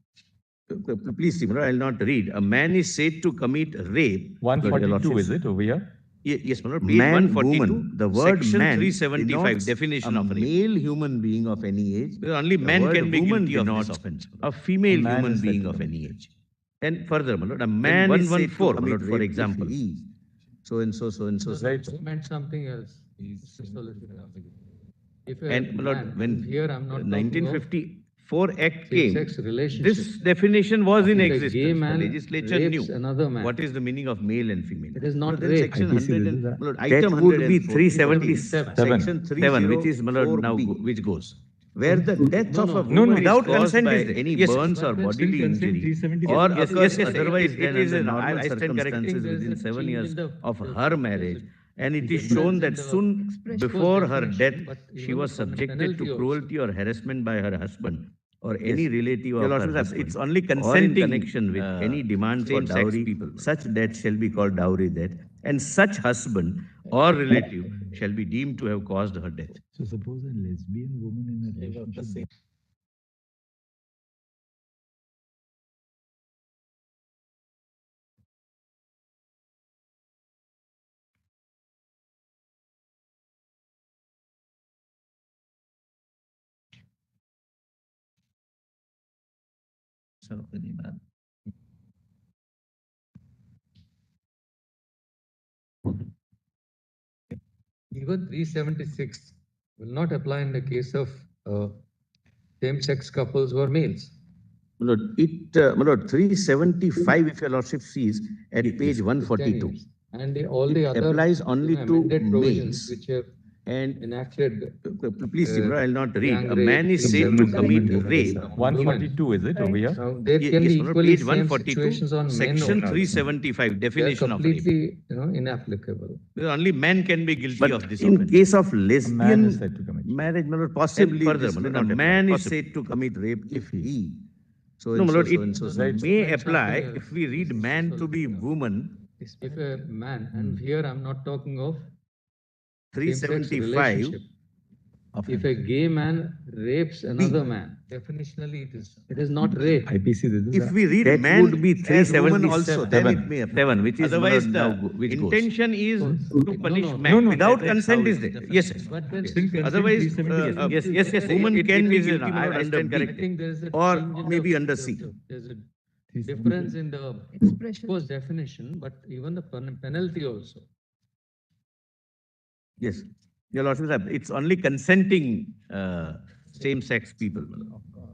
please see, my lord, I'll not read. A man is said to commit rape. Lord, your 142 lordships. is it over here? Yes, my lord, page Man, 142, woman, the word section man 375, denotes definition a of rape. male human being of any age. Because only The man word can be woman guilty of this denotes offense. a female A man human is said being to of commit any age. And further, my lord, a And man is said to 114, my commit, lord, for rape if example, he is so and so, so and so. So Right. it meant something else. Mr. Solicitor. If a and my lord, man, when here I'm not talking of 1954 Act came, same-sex relationship. this definition was in If a existence. gay The man legislature rapes knew another man, what is the meaning of male and female. it is not Then rape. section IPC, 100 this and, is a- my lord, That item would be 114, 377. section 7, which is, my lord, now 304B. which goes. Where the death No, of no. a No, woman no, is without caused consent by is there. any Yes, burns or but bodily still consent injury, 376. or Yes, occurs yes, otherwise it than is under an- normal I stand corrected. circumstances There's within a 7 change years in the- of the- her there's marriage, a And it is difference shown in that the soon expression. before her definition, death, but she even was the subjected penalty to also. cruelty or harassment by her husband or any Yes. relative Your of her Lordship, husband. it's only or in consenting, connection with any demand for same-sex dowry, people. such debt shall be called dowry debt, and such husband or relative shall be deemed to have caused her death. So suppose a lesbian woman in a relationship of any man. Even 376 will not apply in the case of same-sex couples who are males. My Lord, 375, if your lordship sees, at page 10 142. years. And all the other applies only to amended provisions males. which have And enacted. please, see, I'll not read. gang A rape, man is said to commit rape. 142 is it over here? Now, there can Yes, be my lord, equally page same 142, situations on men section also. 375, They are definition of rape. completely, inapplicable. Only men can be guilty But of this in offense. case of A man lesbian is said to commit. marriage, my lord, possibly further, this my may lord, not a apply. man is Possibly. said to commit rape if he. So No, my lord, it Right. may apply if we read man to be woman. If a man, and here I'm not talking of same-sex 375. relationship. If a gay man rapes another man, definitionally it is not rape. IPC, this is If we read That man would be as woman 377. also, then it may apply. Seven, which is Otherwise, now the which goes. intention is to punish no, man. no, no, Without that's consent how is it there. is. Yes, yes. But then Still consent Otherwise, 378. yes, woman can be guilty, I under stand B. I think there is a Or change in maybe the- under C. There's a difference in the Expression. course definition, but even the penalty also. Yes. Your lordship, it's only consenting same-sex people.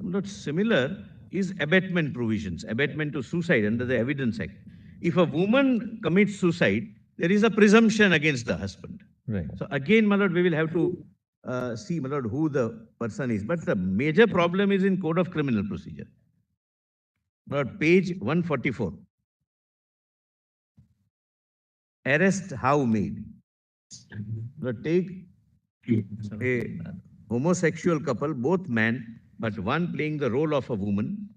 Not similar is abatement provisions, abatement to suicide under the Evidence Act. If a woman commits suicide, there is a presumption against the husband. Right. So again, my lord, we will have to see, my lord, who the person is. But the major problem is in Code of Criminal Procedure. My lord, page 144. Arrest how made. Now take a homosexual couple, both man, but one playing the role of a woman.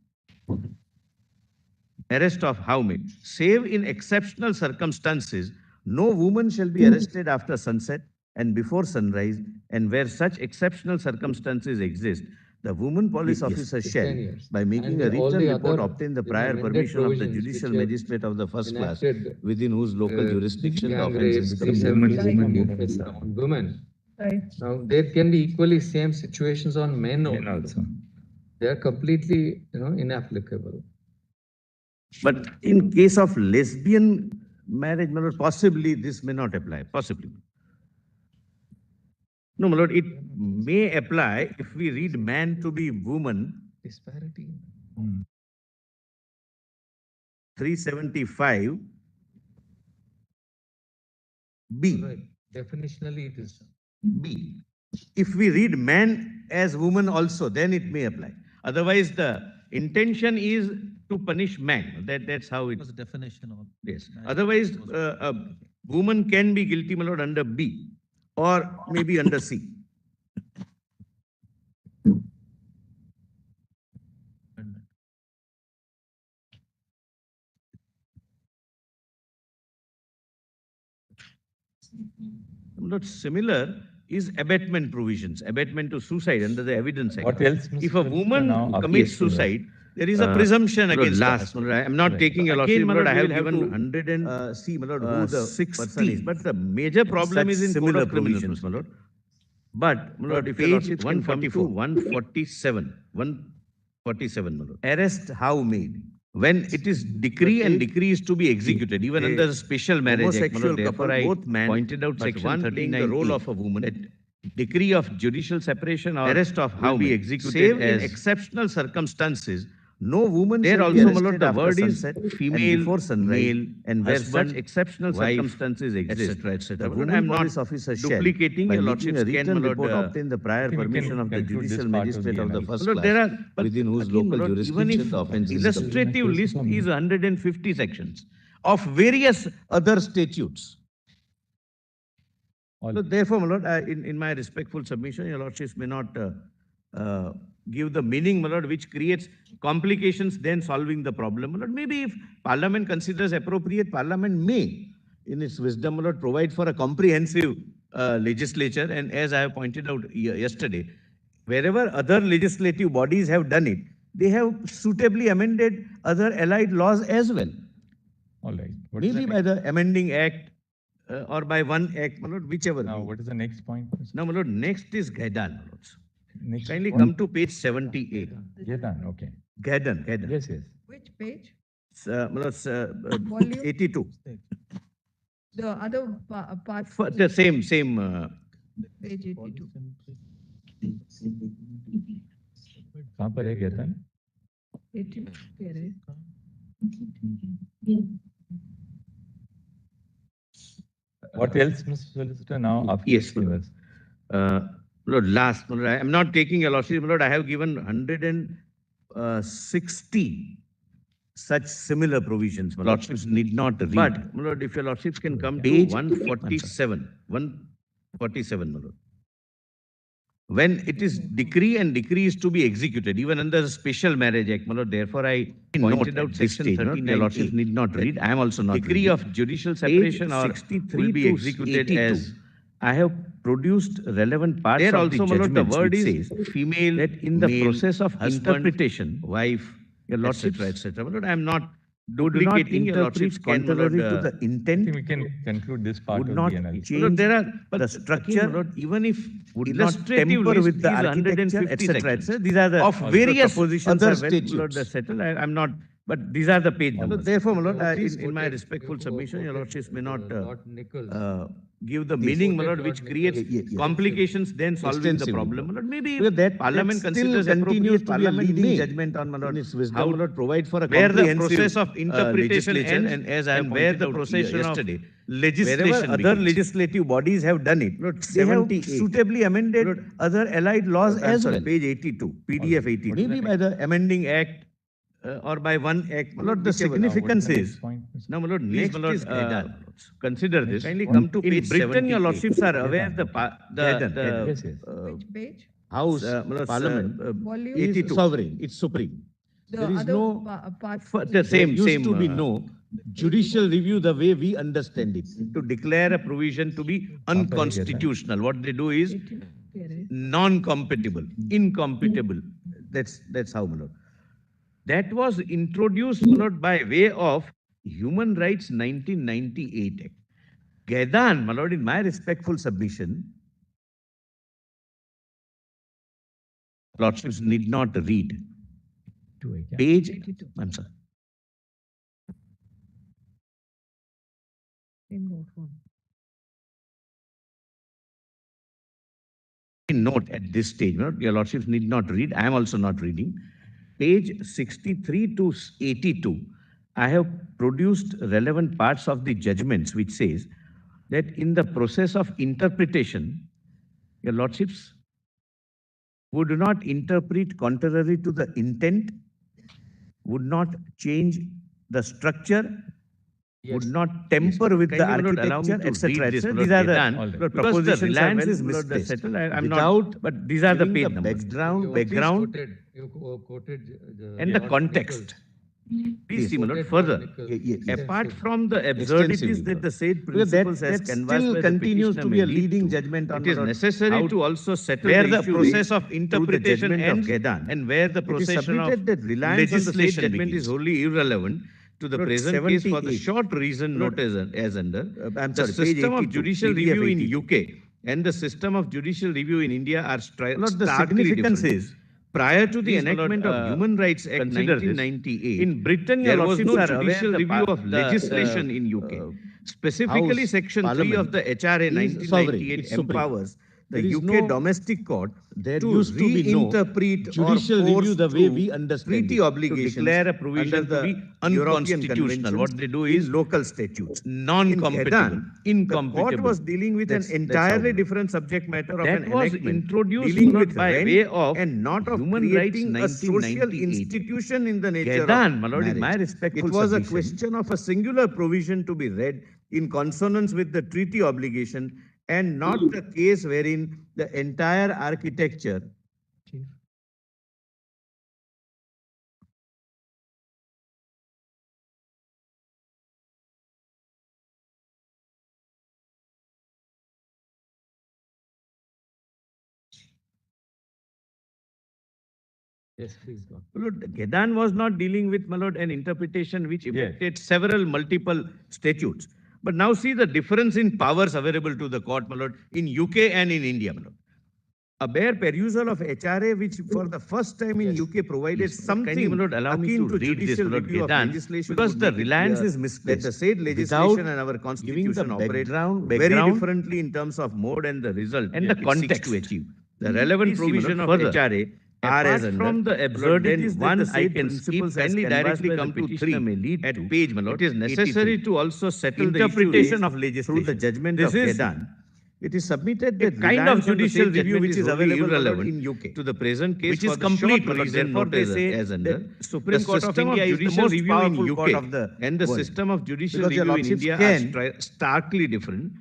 Arrest of how made. Save in exceptional circumstances, no woman shall be arrested after sunset and before sunrise, and where such exceptional circumstances exist, the woman police Yes, officer 10 shall, years. by making And a all written the report, other, obtain the the prior amended permission of the provisions judicial which have magistrate of the first class, enacted, within whose local jurisdiction the gang offence rape, is these committed. have been on women. Right. Now, there can be equally same situations on men Men also. also. They are completely, inapplicable. But in case of lesbian marriage, my lord, possibly this may not apply, possibly. No, my lord, it may apply if we read man to be woman, Disparity. 375 B. Right. Definitionally, it is. B. If we read man as woman also, then it may apply. Otherwise, the intention is to punish man. That's how it. Was the definition of. Yes. Otherwise, a woman can be guilty, my lord, under B or maybe under C. Not similar is abatement provisions, abatement to suicide under the Evidence Act. What else, If a Mr. woman Now, commits yes, sir. suicide, there is a presumption Lord, against the last, husband. Lord, I am not Right. taking your Again, lordship, my Lord, lord, I we have will have given to 100 and see, my lord, who the 60 person is. But the major problem such is in Code similar of Criminal provisions, Procedure, my lord. But, my lord, if your page lordship can come to 147, 147, my lord. Arrest how made. When it is decree and decree is to be executed, even a under the Special Marriage Act, my lord, homosexual therefore couple, I both man, pointed out but section one playing the 39A, role of a woman, that decree of judicial separation or arrest of how will be made. executed Save as in exceptional circumstances. No woman There shall be also, my arrested lord, the after word is sunset, and female, before sunrise, male, and where husband, such exceptional wife, circumstances exist, etc., etc. the But woman I am not police officer shall, duplicating by your making a lordship's written my report, lord, obtain the prior I think we permission can of the conclude this judicial part of magistrate the of the analysis. first Lord, there class, are, but within whose again, local Lord, even jurisdiction if the offence is illustrative committed. list is 150 sections of various other statutes. All- So therefore, my lord, in my respectful submission, your lordships may not give the meaning, my lord, which creates complications then solving the problem. My lord, maybe if Parliament considers appropriate, Parliament may, in its wisdom, my lord, provide for a comprehensive legislature. And as I have pointed out yesterday, wherever other legislative bodies have done it, they have suitably amended other allied laws as well. All right. What is Maybe the by the amending act or by one act, my lord, whichever. Now, way. what is the next point? Now, my lord, next is Gaidan, my lords. Next Kindly point. come to page 78. Getan, okay. Gadan. Yes, yes. Which page? My lord, Volume? 82. The other part, The same. page 82. कहाँ पर है गैतन? 82 कह रहे हैं। What else, Mr. Solicitor? Now, after Yes, this, Lord. Lord, last, Lord, I am not taking your lordship, Lord. I have given 160 such similar provisions, my lord. Lordships need not read. But, my lord, if your lordships can come to Page- 147, 147, my lord. When it is decree and decree is to be executed, even under the Special Marriage Act, my lord, therefore I pointed out section 39. Your lordships need not read. I am also not Decree reading. of judicial separation or 63 will be to executed 82. as. I have produced relevant parts There of the also, my lord, the judgments word which is says female, that in the male, process of husband, interpretation, wife, your lordships etc. My lord, I am not do not duplicating your interpret lordships can, my contrary lord, to the I think intent, we can conclude this part would of not the analysis. my lord, change there are the again, structure, my lord, even if would not illustrative temper list with the is architecture, 150 etc. sections These are the of various propositions other are well, my lord, statutes. settled. I am not, but these are the page My lord, numbers. therefore, my lord, Please in my quoted- respectful you submission, your quoted, lordships may not Lord Nichols. give the Yes. meaning, my Quoted lord, Lord which creates Nichols. complications then solving the Extensively, problem. My lord, maybe Because that Parliament still considers continues appropriate, to be a Parliament leading may, judgment on, my lord, in its wisdom, how my lord, provide for a where the comprehensive process of interpretation legislature, ends and as I and where pointed the out process of yesterday, legislation wherever other begins. legislative bodies have done it, Lord, they have 78. suitably amended Lord, other allied laws I'm as sorry, well. page 82, PDF 82. Maybe by the amending act or by one act. My lord, the whichever. significance What's the is, next point, Mr. now, my lord, Please, next my lord, is Gadan. consider this. Kindly What? come to In page Britain, your 78. lordships are aware the Gadan. Yes, yes. Which page? House, my lord, Parliament Volume? is 82. sovereign, it's supreme. The There is other no part, the There same, used to be no judicial review the way we understand it. to declare a provision to be unconstitutional. What they do is 82 कह रहे हैं। non-compatible, incompatible. That's how, my lord. That was introduced, my lord, by way of Human Rights 1998 Act. Gadan, my lord, in my respectful submission, Lordships need not read. Yeah. Page, 82. I'm sorry, Same note one. note at this stage, my lord, your lordships need not read. I am also not reading. Page 63 to 82, I have produced relevant parts of the judgments which says that in the process of interpretation, your lordships would not interpret contrary to the intent, would not change the structure, would Yes. not temper with the kindly, my lord, allow me architecture, to read etc. this, my These lord, are the Gadan, All right. because the propositions are reliance well, is my lord, misplaced. settled. I'm Without, not, but these are the giving page the numbers. background, You please background. quoted- You quoted. And the Lord context. Nichols. Please see, my lord, Quoted further. Lord Nichols Yes. Apart extensively. from the Extensively, absurdities that Lord. the said Because that, principles as that canvassed still by the continues petitioner to may be a lead leading to, judgment on it is my lord, necessary how- to also settle where the the issue process of interpretation judgment of ends Gadan. and where the It is procession of submitted that reliance on the said legislation judgment begins. is is wholly irrelevant to the Lord, present case for the 78. short reason Lord, noted as under I'm the sorry, page system of 82, judicial PDF review in 82. UK and the system of judicial review in India are Lord, the starkly significance different. is, Prior to the please, my lord, enactment of Human Rights Act consider this. 1998, In Britain, your there was no lordships are aware judicial the review pa- of the, legislation in UK. Specifically, House, Section 3 of Parliament the HRA is sovereign, 1998 it's supreme. empowers the There is UK no- domestic court there to used to be no reinterpret judicial or review force the way through we understand treaty it, to obligations declare a under provision the to be European unconstitutional. conventions. What they do in is local statutes. non-compatible, Gadan, the incompatible. court was dealing with That's an how, entirely my lord. different subject matter of That an was enactment introduced, dealing my lord, with by rent way of and not of Human Rights creating a social 1998. institution in the nature Gadan, of my lord, in my marriage. respectful It was a submission, question of a singular provision to be read in consonance with the treaty obligation and not the case wherein the entire architecture Yes, please go. My lord, Gadan was not dealing with, my lord, an interpretation which Yes. affected several multiple statutes. But now see the difference in powers available to the court, my lord, in UK and in India, my lord. A bare perusal of HRA, which for the first time in UK provided something Can you not allow me akin to to read this, judicial Lord review of Kedan, legislation, because would the make it reliance clear is that misplaced. the said Without legislation and our giving the constitution operate very background differently in terms of mode and the result and the it seeks context. to achieve. The relevant Please see, provision of further, HRA are as apart under, from the Lord, then absurdities that one the I said can principles skip as kindly canvassed directly by the come to petitioner 3 may lead at to, page, my lord, it is necessary 83. to also settle the Interpretation issue of legislation through the judgment this of is Kedan. It is submitted A that kind of reliance on the judicial said review judgment which is is wholly available, my lord, irrelevant in UK. to the present case Which for is the complete, short my lord. reason Therefore, they noted say as under that Supreme the Court of system India is the judicial most review in powerful court UK of the and the world. system of judicial Because your review in lordships India can are starkly different.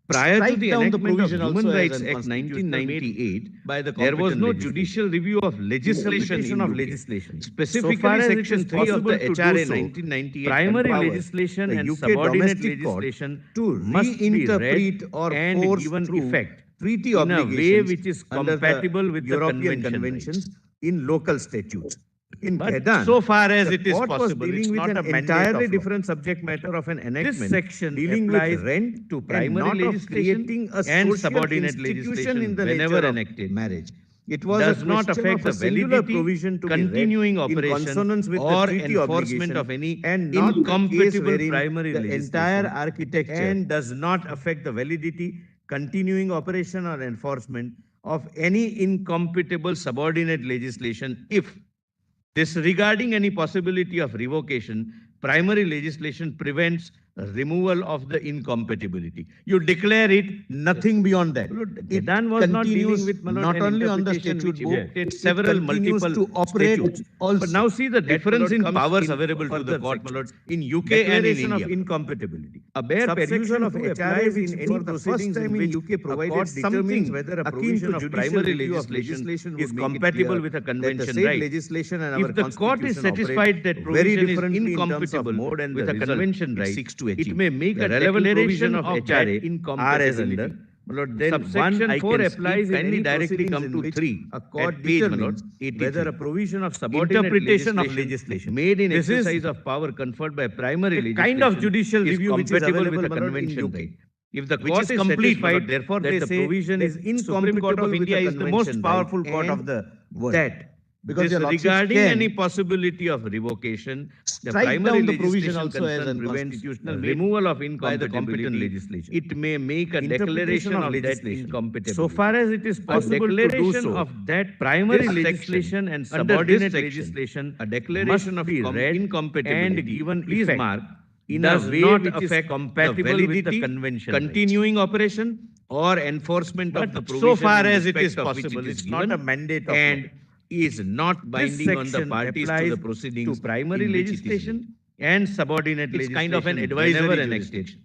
Prior to strike the down the enactment of provision Human also as Rights Act unconstitutional made 1998, by the there was competent no legislature. judicial review of legislation Interpretation in of UK. legislation. Specifically, So far as it Section is 3 of the possible to do HRA so, 1998 primary empowers legislation the and UK subordinate domestic court legislation to must be reinterpret read or and force given through effect treaty in a way obligations which is under compatible with the European convention conventions rights. in local statutes. In But Kedan, so far as the it is court was possible, dealing it's with not an a mandate entirely of law. different subject matter of an enactment. This section dealing applies with rent to and primary not of legislation creating a and social subordinate institution legislation in the whenever nature of enacted. marriage. It was Does a not question affect of the a singular validity, provision to continuing be read in operation, consonance with or the treaty enforcement obligation of any and not the case incompatible wherein primary the legislation entire architecture and does not affect the validity, continuing operation or enforcement of any incompatible subordinate legislation if, disregarding any possibility of revocation, primary legislation prevents removal of the incompatibility. You declare it nothing beyond that. It Kedan was not dealing continues with not an only on the interpretation statute which book, evoked it several continues multiple to operate statutes. also. But now see the That, difference my in lord, comes powers in available to the further court, my lord, sections. in UK and in Declaration India. of incompatibility. A bare Subsection perusal of 2 HRA applies which in any for the first proceedings time in in which UK a provided court something determines whether a akin provision to of judicial primary review of legislation is would make it compatible clear with a that the convention said right. legislation and our If the court is constitution satisfied operate that very provision is differently in terms of incompatible mode and with the a result convention it right, seeks to it achieve. may make The a relevant declaration provision of of HRA that incompatibility. under, my lord, then Subsection one 4 I can applies skip in any kindly directly proceedings come in to which 3 a court at page, my lord, determines 83. whether a provision of subordinate Interpretation of legislation made in This is exercise of power conferred by primary a legislation kind of judicial is review which is compatible available, with a my lord, in convention UK. right. If the Which court is is complete, my lord. satisfied Therefore, that they the say provision that is Supreme Court of incompatible with India the is the most convention powerful right court of and the world. that because your lordships Disregarding can any possibility of revocation, the strike primary down the provision legislation also as concerned prevents unconstitutional made removal of by the incompatibility. competent legislature. It may make a Interpretation declaration of of that legislation. incompatibility. So far as it is A possible to do declaration so, of that primary this legislation and under subordinate this legislation, a must declaration of be read incompatibility and given please effect mark, in does a way not which is affect compatible the with the validity, convention rights. continuing operation, or enforcement of the But provision so far in as it respect is of which possible, it is it's not a given mandate of and law. is not binding on the section parties to applies the proceedings to primary in which it is legislation made. And subordinate It's legislation kind of an whenever advisory enacted jurisdiction.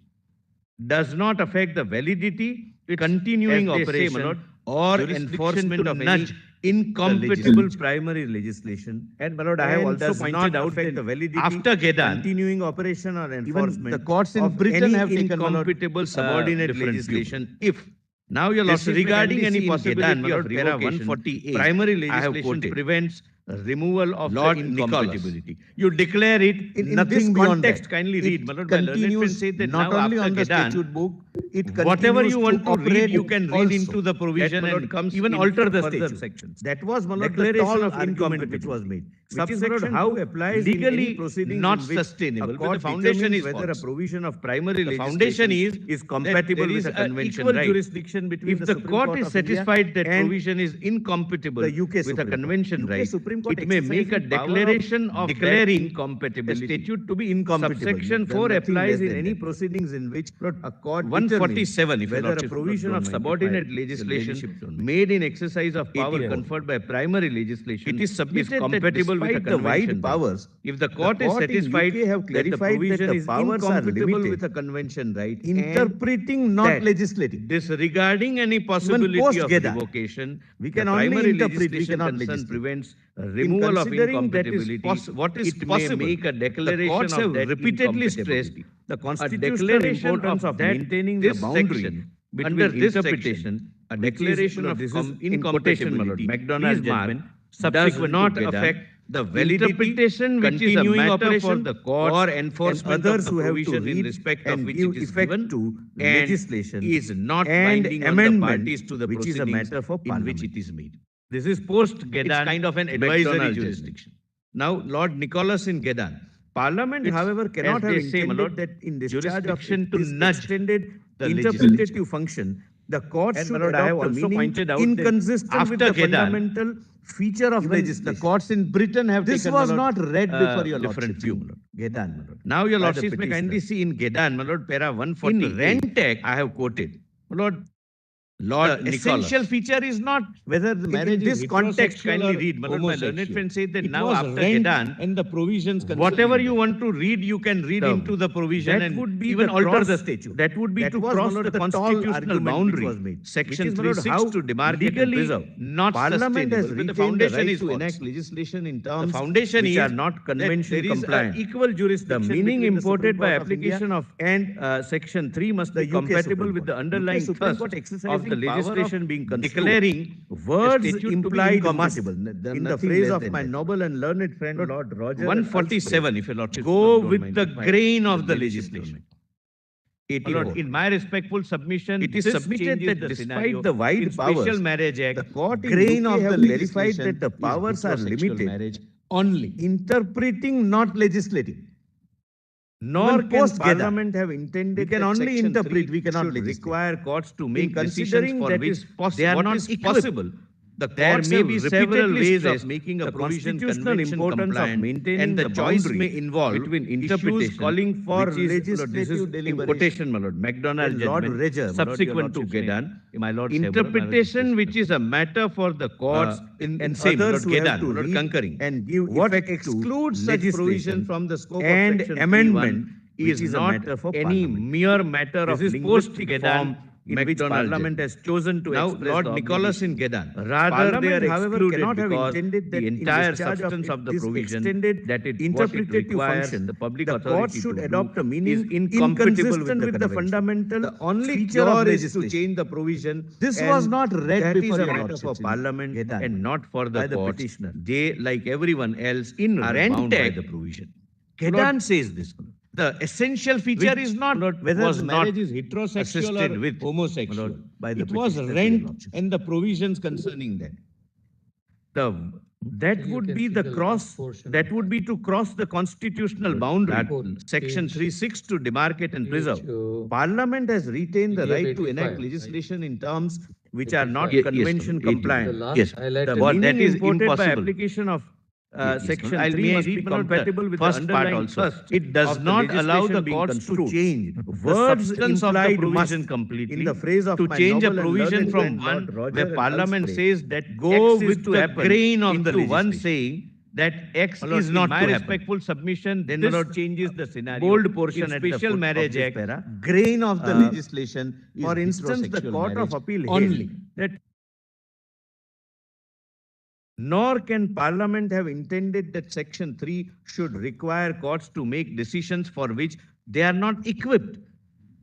does not affect the validity, continuing as they say, my operation, lord, or jurisdiction enforcement to of nudge any incompatible legislature. primary legislation. And my lord, I have and also does pointed not out affect that the validity, after Kedan, continuing operation or enforcement the courts in of Britain any have taken, my lord, incompatible subordinate different view. legislation if now your lordship regarding kindly any see in possibility Kedan, my of lord, para revocation, 148, primary I have legislation quoted. prevents removal of Lord the Nicholas. incompatibility. You declare it In nothing this beyond context, that. Kindly it read, my lord, my learned friend continues said that not now only after on the Kedan, statute book, it whatever continues you want to read, operate you can read also. into the provision That, my lord, and comes even in alter the further statute. sections. That was, my lord, the Declaration tall of argument which was incompatibility. made. Subsection how 2 applies in legally any proceedings not in which sustainable. a But court the foundation determines is whether a false. provision of primary The legislation foundation is compatible that with there a is convention equal right. jurisdiction between If the the Supreme court Court is of India satisfied that and provision is incompatible the UK with a Supreme Court. convention UK right, Supreme Court it may make a exercises power of declaration of declaring incompatibility. a statute to be incompatible. Subsection Then 4 nothing applies less in than any that. proceedings in which A court 147, if determines whether whether a provision of subordinate legislation made in exercise of power 84. conferred by primary legislation It is submitted compatible that with a despite the wide convention right. powers, If the the court is court in satisfied UK have that the clarified that provision the is powers are incompatible limited, with a convention right, interpreting not that legislating. disregarding any possibility of post-Kedan, revocation, we the can only primary interpret, we legislation cannot concerned legislate. prevents removal of considering that is incompatibility. what is it possible, may make a the declaration courts of have that repeatedly stressed incompatibility. the A constitutional declaration importance of that maintaining the this boundary section between under this interpretation, section, a which is, declaration Lord, of this is in quotation, my lord, incompatibility, McDonald please mark, judgment, does subsequent not to Kedan, affect the interpretation which is a matter for the courts or enforcement others of who the have to provision in read respect and of which give it is effect given to and legislation is not and binding on the amendment, parties to the which is a proceedings matter for in which Parliament. it is made. This is post-Gedan. It's kind of an advisory McDonald jurisdiction. jurisdiction. Now, Lord Nicholas in Gedan. Parliament, It's, however, cannot as have they say, my intended lord, that in discharge of jurisdiction to this nudge extended the interpretative legislature. function, the court And, should my lord, I have adopt a also meaning pointed out that inconsistent with after the Gedan, fundamental feature of even legislation. the courts in Britain have This taken, was my lord, not read before your different lordship view, in my lord. Gedan, my lord. Now, your by the lordships may petitioner. kindly see in Gedan, my lord, para 140. In Rentec, I have quoted, my lord, Lord the essential Nicholas. feature is not Whether the in marriage this is context. heterosexual Kindly or read, my lord, my learned homosexual. friend said that It now was after rent Gedan, and the provisions whatever concerning you that. want to read, you can read The- into the provision that and would be even the alter cross- the statute. That would be that to was, cross my lord, the the tall constitutional argument which boundary. was made, Section which is, my lord, 3(6) how to demarcate and legally preserve. Not Parliament has sustainable. But the retained the foundation right is to false. enact legislation in The terms foundation which is are not that convention there is compliant. equal The jurisdiction meaning between the imported Supreme by Court of India application of and Section 3 must the be UK compatible Supreme with the Court. underlying UK Supreme thrust Court of exercising the power of legislation being construed. declaring a words statute to be implied incompressible. in the phrase of my noble and learned friend Lord Roger 147, if your lordship go don't with mind, the if my grain of the ladyship don't legislation. mind. My lord, 84. in my respectful submission, It is this submitted changes that the despite scenario. the wide In Special powers, Marriage Act, the court in grain UK of have the clarified that the powers are limited, marriage only. interpreting, not legislating. Nor Even can post-Gedan, Parliament have intended we can that only Section interpret, 3 we cannot should legislate. require courts to In make decisions considering for that which is possible, they are what not is equipped. possible. The There courts may have be several repeatedly ways stressed of making a the provision constitutional convention importance of compliant, maintaining and the the choice boundary may involve between issues interpretation, calling for which is, legislative this is in deliberation. quotation, my lord, McDonald then Lord judgment, Reger, my lord, your subsequent to lordships may- Gedan, my lord interpretation which is a matter for the courts and same, others Lord who have Gedan, to Lord read concurring. and give What effect to excludes such legislation provision from the scope and of Section amendment, 3(1) which is is a not matter for any Parliament. mere matter This of is linguistic post-Gedan form in which McDonald Parliament judgment. has chosen to Now, express Lord the Nicholas in obligation. Gedan. Rather, Parliament, they are however, excluded cannot have because intended that the in entire discharge substance of the this provision extended that it what it interpretative requires function, the public the authority court should to adopt do a meaning is incompatible inconsistent with the convention. fundamental The only feature cure of is to legislation. change the provision. This and was not read that before is a your matter lordships for in Parliament Gedan and not for by the the courts. petitioner. They, like everyone else, In are bound by Rentec, the provision. Gedan says this. The essential feature is not whether was the not marriage is heterosexual assisted or with, homosexual. Lord, By the it was petitioner to your rent lordships. and the provisions concerning that. The that You would can be see the the cross. last portion That of would that. be to cross the constitutional boundary. Report, Section page- 3(6) to demarcate and preserve. Parliament has retained the PDF right to 85, enact right? legislation in terms which are not 85. convention Yes, compliant. The last Yes, highlighted. The What, meaning that is imported by impossible. application of Yes, Section I'll 3 may must read, be my lord, the compatible with the first part underlying also. thrust It does of the not allow the legislation being courts to construed. change Words the substance of the implied provision must, completely. in the phrase of to my change a noble and provision learned from friend, one Lord Roger where and Parliament Alsplay, says that go X is with to the happen grain of the into one legislation. saying that X My lord, is in not my to respectful happen. submission, Then, this my lord, changes the scenario. bold portion in at the Special foot Marriage of this Act, para, grain of the legislation is for instance, the heterosexual Court of marriage Appeal only. held that Nor can Parliament have intended that Section 3 should require courts to make decisions for which they are not equipped.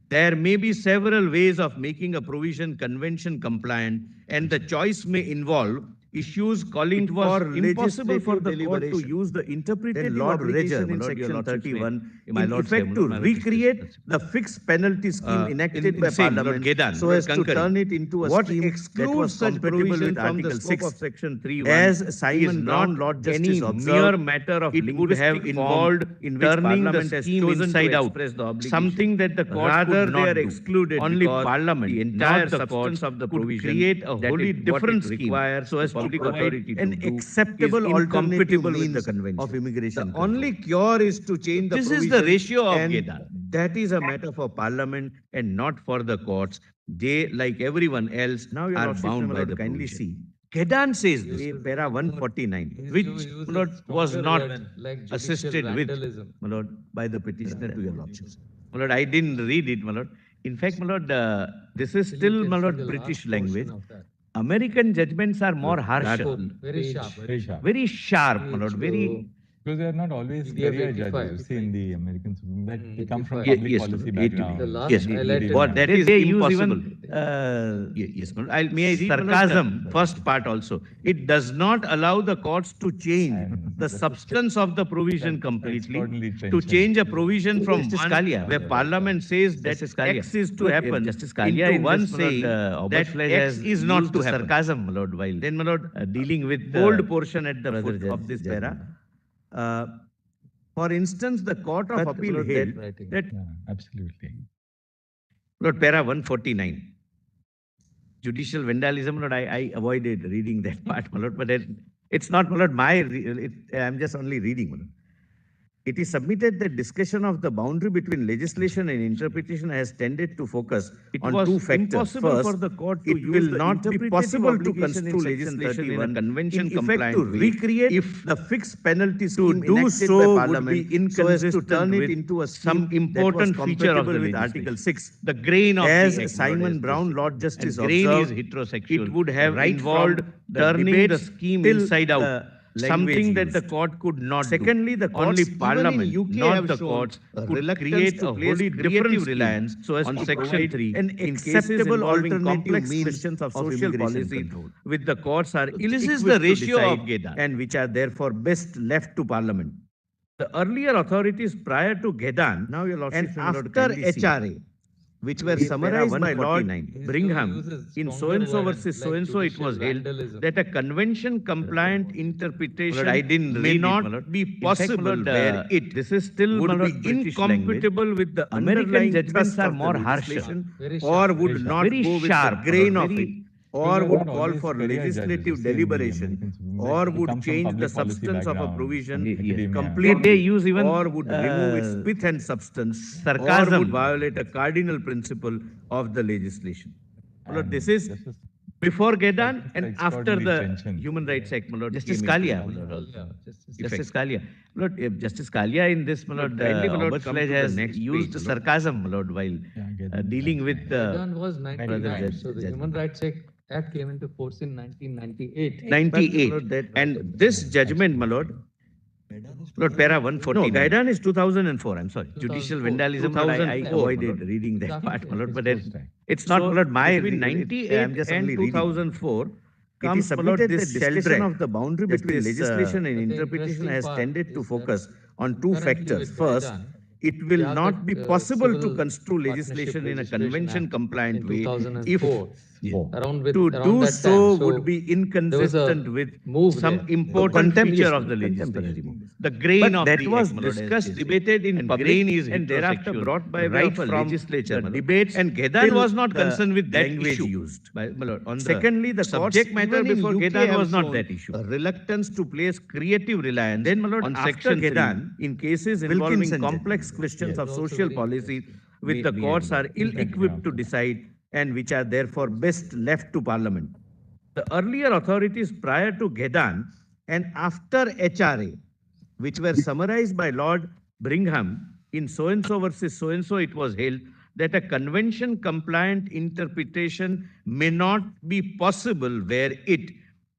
There may be several ways of making a provision convention compliant, and the choice may involve issues calling It was for impossible for legislative the court to deliberation. use the interpretative Then Lord Reger, obligation my in lord, your Section lordships may- 31 my in lord effect say, to my lord, it is recreate discussed. the fixed penalty scheme in enacted by same, Lord Parliament Gedan, so Lord as to concurring. turn it into a What scheme that excludes was such compatible provision with from the Article scope 6 of Section 3(1) as Simon is Brown, not Lord any Justice, mere observed, matter of it would have linguistic involved form in which turning the Parliament has scheme chosen to inside out, express the obligation. something that the court Rather, could they not are do. excluded Only because Parliament, the entire not the substance courts, of the could provision create a that wholly it- what different it scheme requires so as the to public provide authority to an do acceptable is incompatible alternative with the means convention. of immigration The only control. cure is to change the This provision. is the ratio of and Gedan. that is a matter for Parliament and not for the courts. They, like everyone else, Now your are lordship, bound my by lord, the kindly provision. see. Gedan says You this, should para use more- 149, Needs which to use my a lord, was stronger not word, like judicial assisted with, vandalism. my lord, by the petitioner to your lordships. My lord, I didn't read it, my lord. In fact, my lord, this is So you still, can my see lord, the British last portion language. of that. American judgments are more harsher, Very sharp. Very sharp. very sharp, my lord, Page, very Because they are not always PDF career 85. judges. You see in the American Supreme that they come from 85. public Yes, policy Lord. background. The last Yes, highlighted what one. that is They use impossible. even, Yes, Lord. May I read sarcasm, first part also. It does not allow the courts to change And the that's substance of the provision that's completely, extraordinarily to trenchant. change a provision from Justice one Kalia. where Parliament says that Justice Kalia. X is to Look, happen Justice Kalia into in one this, my saying lord, that Oberfläche X has is not used to happen. sarcasm, my lord, while Then, my lord, dealing with bold portion at the another foot judge- of this judgment. para. For instance, the Court of But, Appeal Lord, held Writing. that, Yeah, absolutely. Lord, para 149. Judicial vandalism, Lord, I avoided reading that part, my lord, but it's not, my lord, I'm just only reading, my lord. It is submitted that discussion of the boundary between legislation and interpretation has tended to focus on was two factors. impossible First, for the court to it use will the not be interpretative possible to obligation in construe section legislation in a 31 convention in effect compliant to way recreate if the fixed penalty to scheme do enacted so by would Parliament be so as to inconsistent turn it with into a some scheme important that was feature of the compatible with legislation. Article 6. The grain of As the act, Simon Lord, is Brown, this. Lord Justice, And grain is observed, heterosexual. it would have Right involved from the turning the debates scheme till inside out. the Something language that the used. court could not Secondly, do. the Only courts, Parliament, even in UK, not have the shown courts, a could reluctance create to a place wholly creative different reliance scheme so as on to Section provide 3 an in cases acceptable involving alternative complex means questions of social immigration policy, control. which the courts are This is ill-equipped the to ratio of decide Gedan. and which are therefore best left to Parliament. The earlier authorities prior to Gedan Now, Your Lordship, and my lord, after kindly see. HRA, which were Para summarized by Lord 149. He's Brigham going to use a in stronger so-and-so word versus like so-and-so, it was judicial held vandalism. that a convention compliant interpretation My lord, I didn't may read it, not my lord. be In fact, my possible lord, where it this is still, would my be lord, British language. incompatible with the American underlying judgments thrust are of the more harsher. legislation Very or sharp, would very not Very go with sharp, the grain my of lord, it very- or They're would not call always for career judges, you legislative see in the deliberation American Supreme or Court. They would come from change the public policy substance of a background, provision academia. completely They use even, or would remove its pith and substance sarcasm. or would violate a cardinal principle of the legislation. My lord, And this is this is before Gedan it's and after extraordinarily the trenchant. Human Rights Act, my lord, Justice came into Kalia, effect. my lord, also. Justice Justice Kalia. Lord, Justice Kalia in this, my Lord, lord, kindly, my lord, come Oberfläche to the has next used page, my lord. sarcasm, my lord, while Yeah, Gedan dealing with 99. Gedan was 99, judge- so the judgment. Human Rights Act came into force in 1998. 98. Lord, that- And this judgment, my lord, Lord, para 149. no, Gaidan is 2004, I'm sorry. Judicial 2004. vandalism, Lord, I 2004, my avoided lord. reading that It's part, after my lord, It's but post-act. it's not, my lord, my between reading. 98 I'm just and only reading. 2004, It comes, is my lord, submitted this that discussion discussion of the boundary between legislation and But the interpretation interesting has part tended to is that focus on two concurrently factors. with First, Gaidan, it we will have not be that, possible to Civil construe Partnership legislation in a Registration convention Act compliant in way if 2004. Around to around do that so time. would be there was a inconsistent with move some there. important Contempt- feature yes, of the contemporary legislation. move. The grain But of that the was act, my lord, as discussed, they say. debated in And public grain is and thereafter heterosexual, brought by way right of a from legislature, the my lord. debates And Gedan till was not the concerned with that language issue. used. My lord, on the Secondly, the subject courts, matter even in before UK Gedan have was not shown that issue. a reluctance to place creative reliance Then, my lord, on after Section 3 Gedan, in cases involving Wilkinson complex judgment. questions Yes. of Also social very policy interesting. which the May I courts are read? ill-equipped to decide and which are therefore best left to Parliament. The earlier authorities prior to Gedan and after HRA, which were summarized by Lord Brigham in so-and-so versus so-and-so, it was held that a convention compliant interpretation may not be possible where it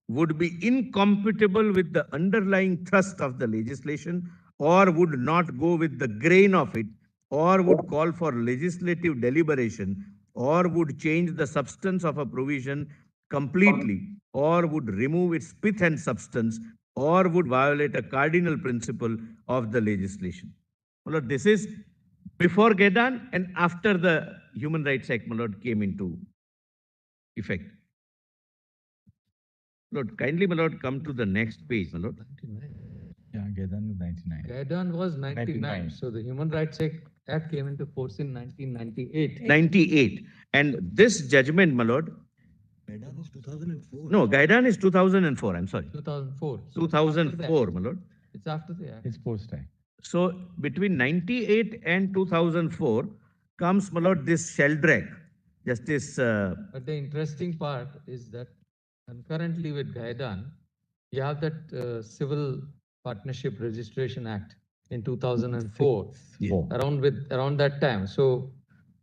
would be incompatible with the underlying thrust of the legislation or would not go with the grain of it or would call for legislative deliberation or would change the substance of a provision completely or would remove its pith and substance or would violate a cardinal principle of the legislation. My lord, this is before Gedan and after the Human Rights Act, my lord, came into effect. Lord, kindly, my lord, come to the next page, my lord. 99. Yeah, Gedan was 99. Gaidan was 99, 99. so the Human Rights Act came into force in 1998. 98. And this judgment, my lord. No, Gaidan is 2004, I'm sorry. 2004. So 2004, my lord. It's after the act. It's post-act. So between 98 and 2004 comes, my lord, this Sheldrake, Justice. But the interesting part is that concurrently with Gaidan, you have that Civil Partnership Registration Act in 2004. Around that time. So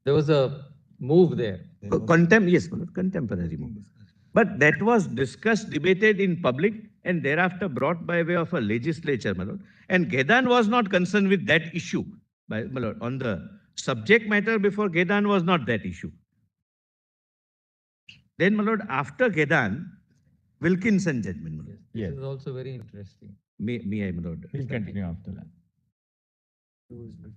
there was a move there. Yes, my lord, contemporary move. But that was discussed, debated in public and thereafter brought by way of a legislature, my lord. And Gedan was not concerned with that issue, my lord. On the subject matter before Gedan was not that issue. Then, my lord, after Gedan, Wilkinson judgment, my lord. Yes, this is also very interesting. May I, my lord? We'll continue after that. Who is the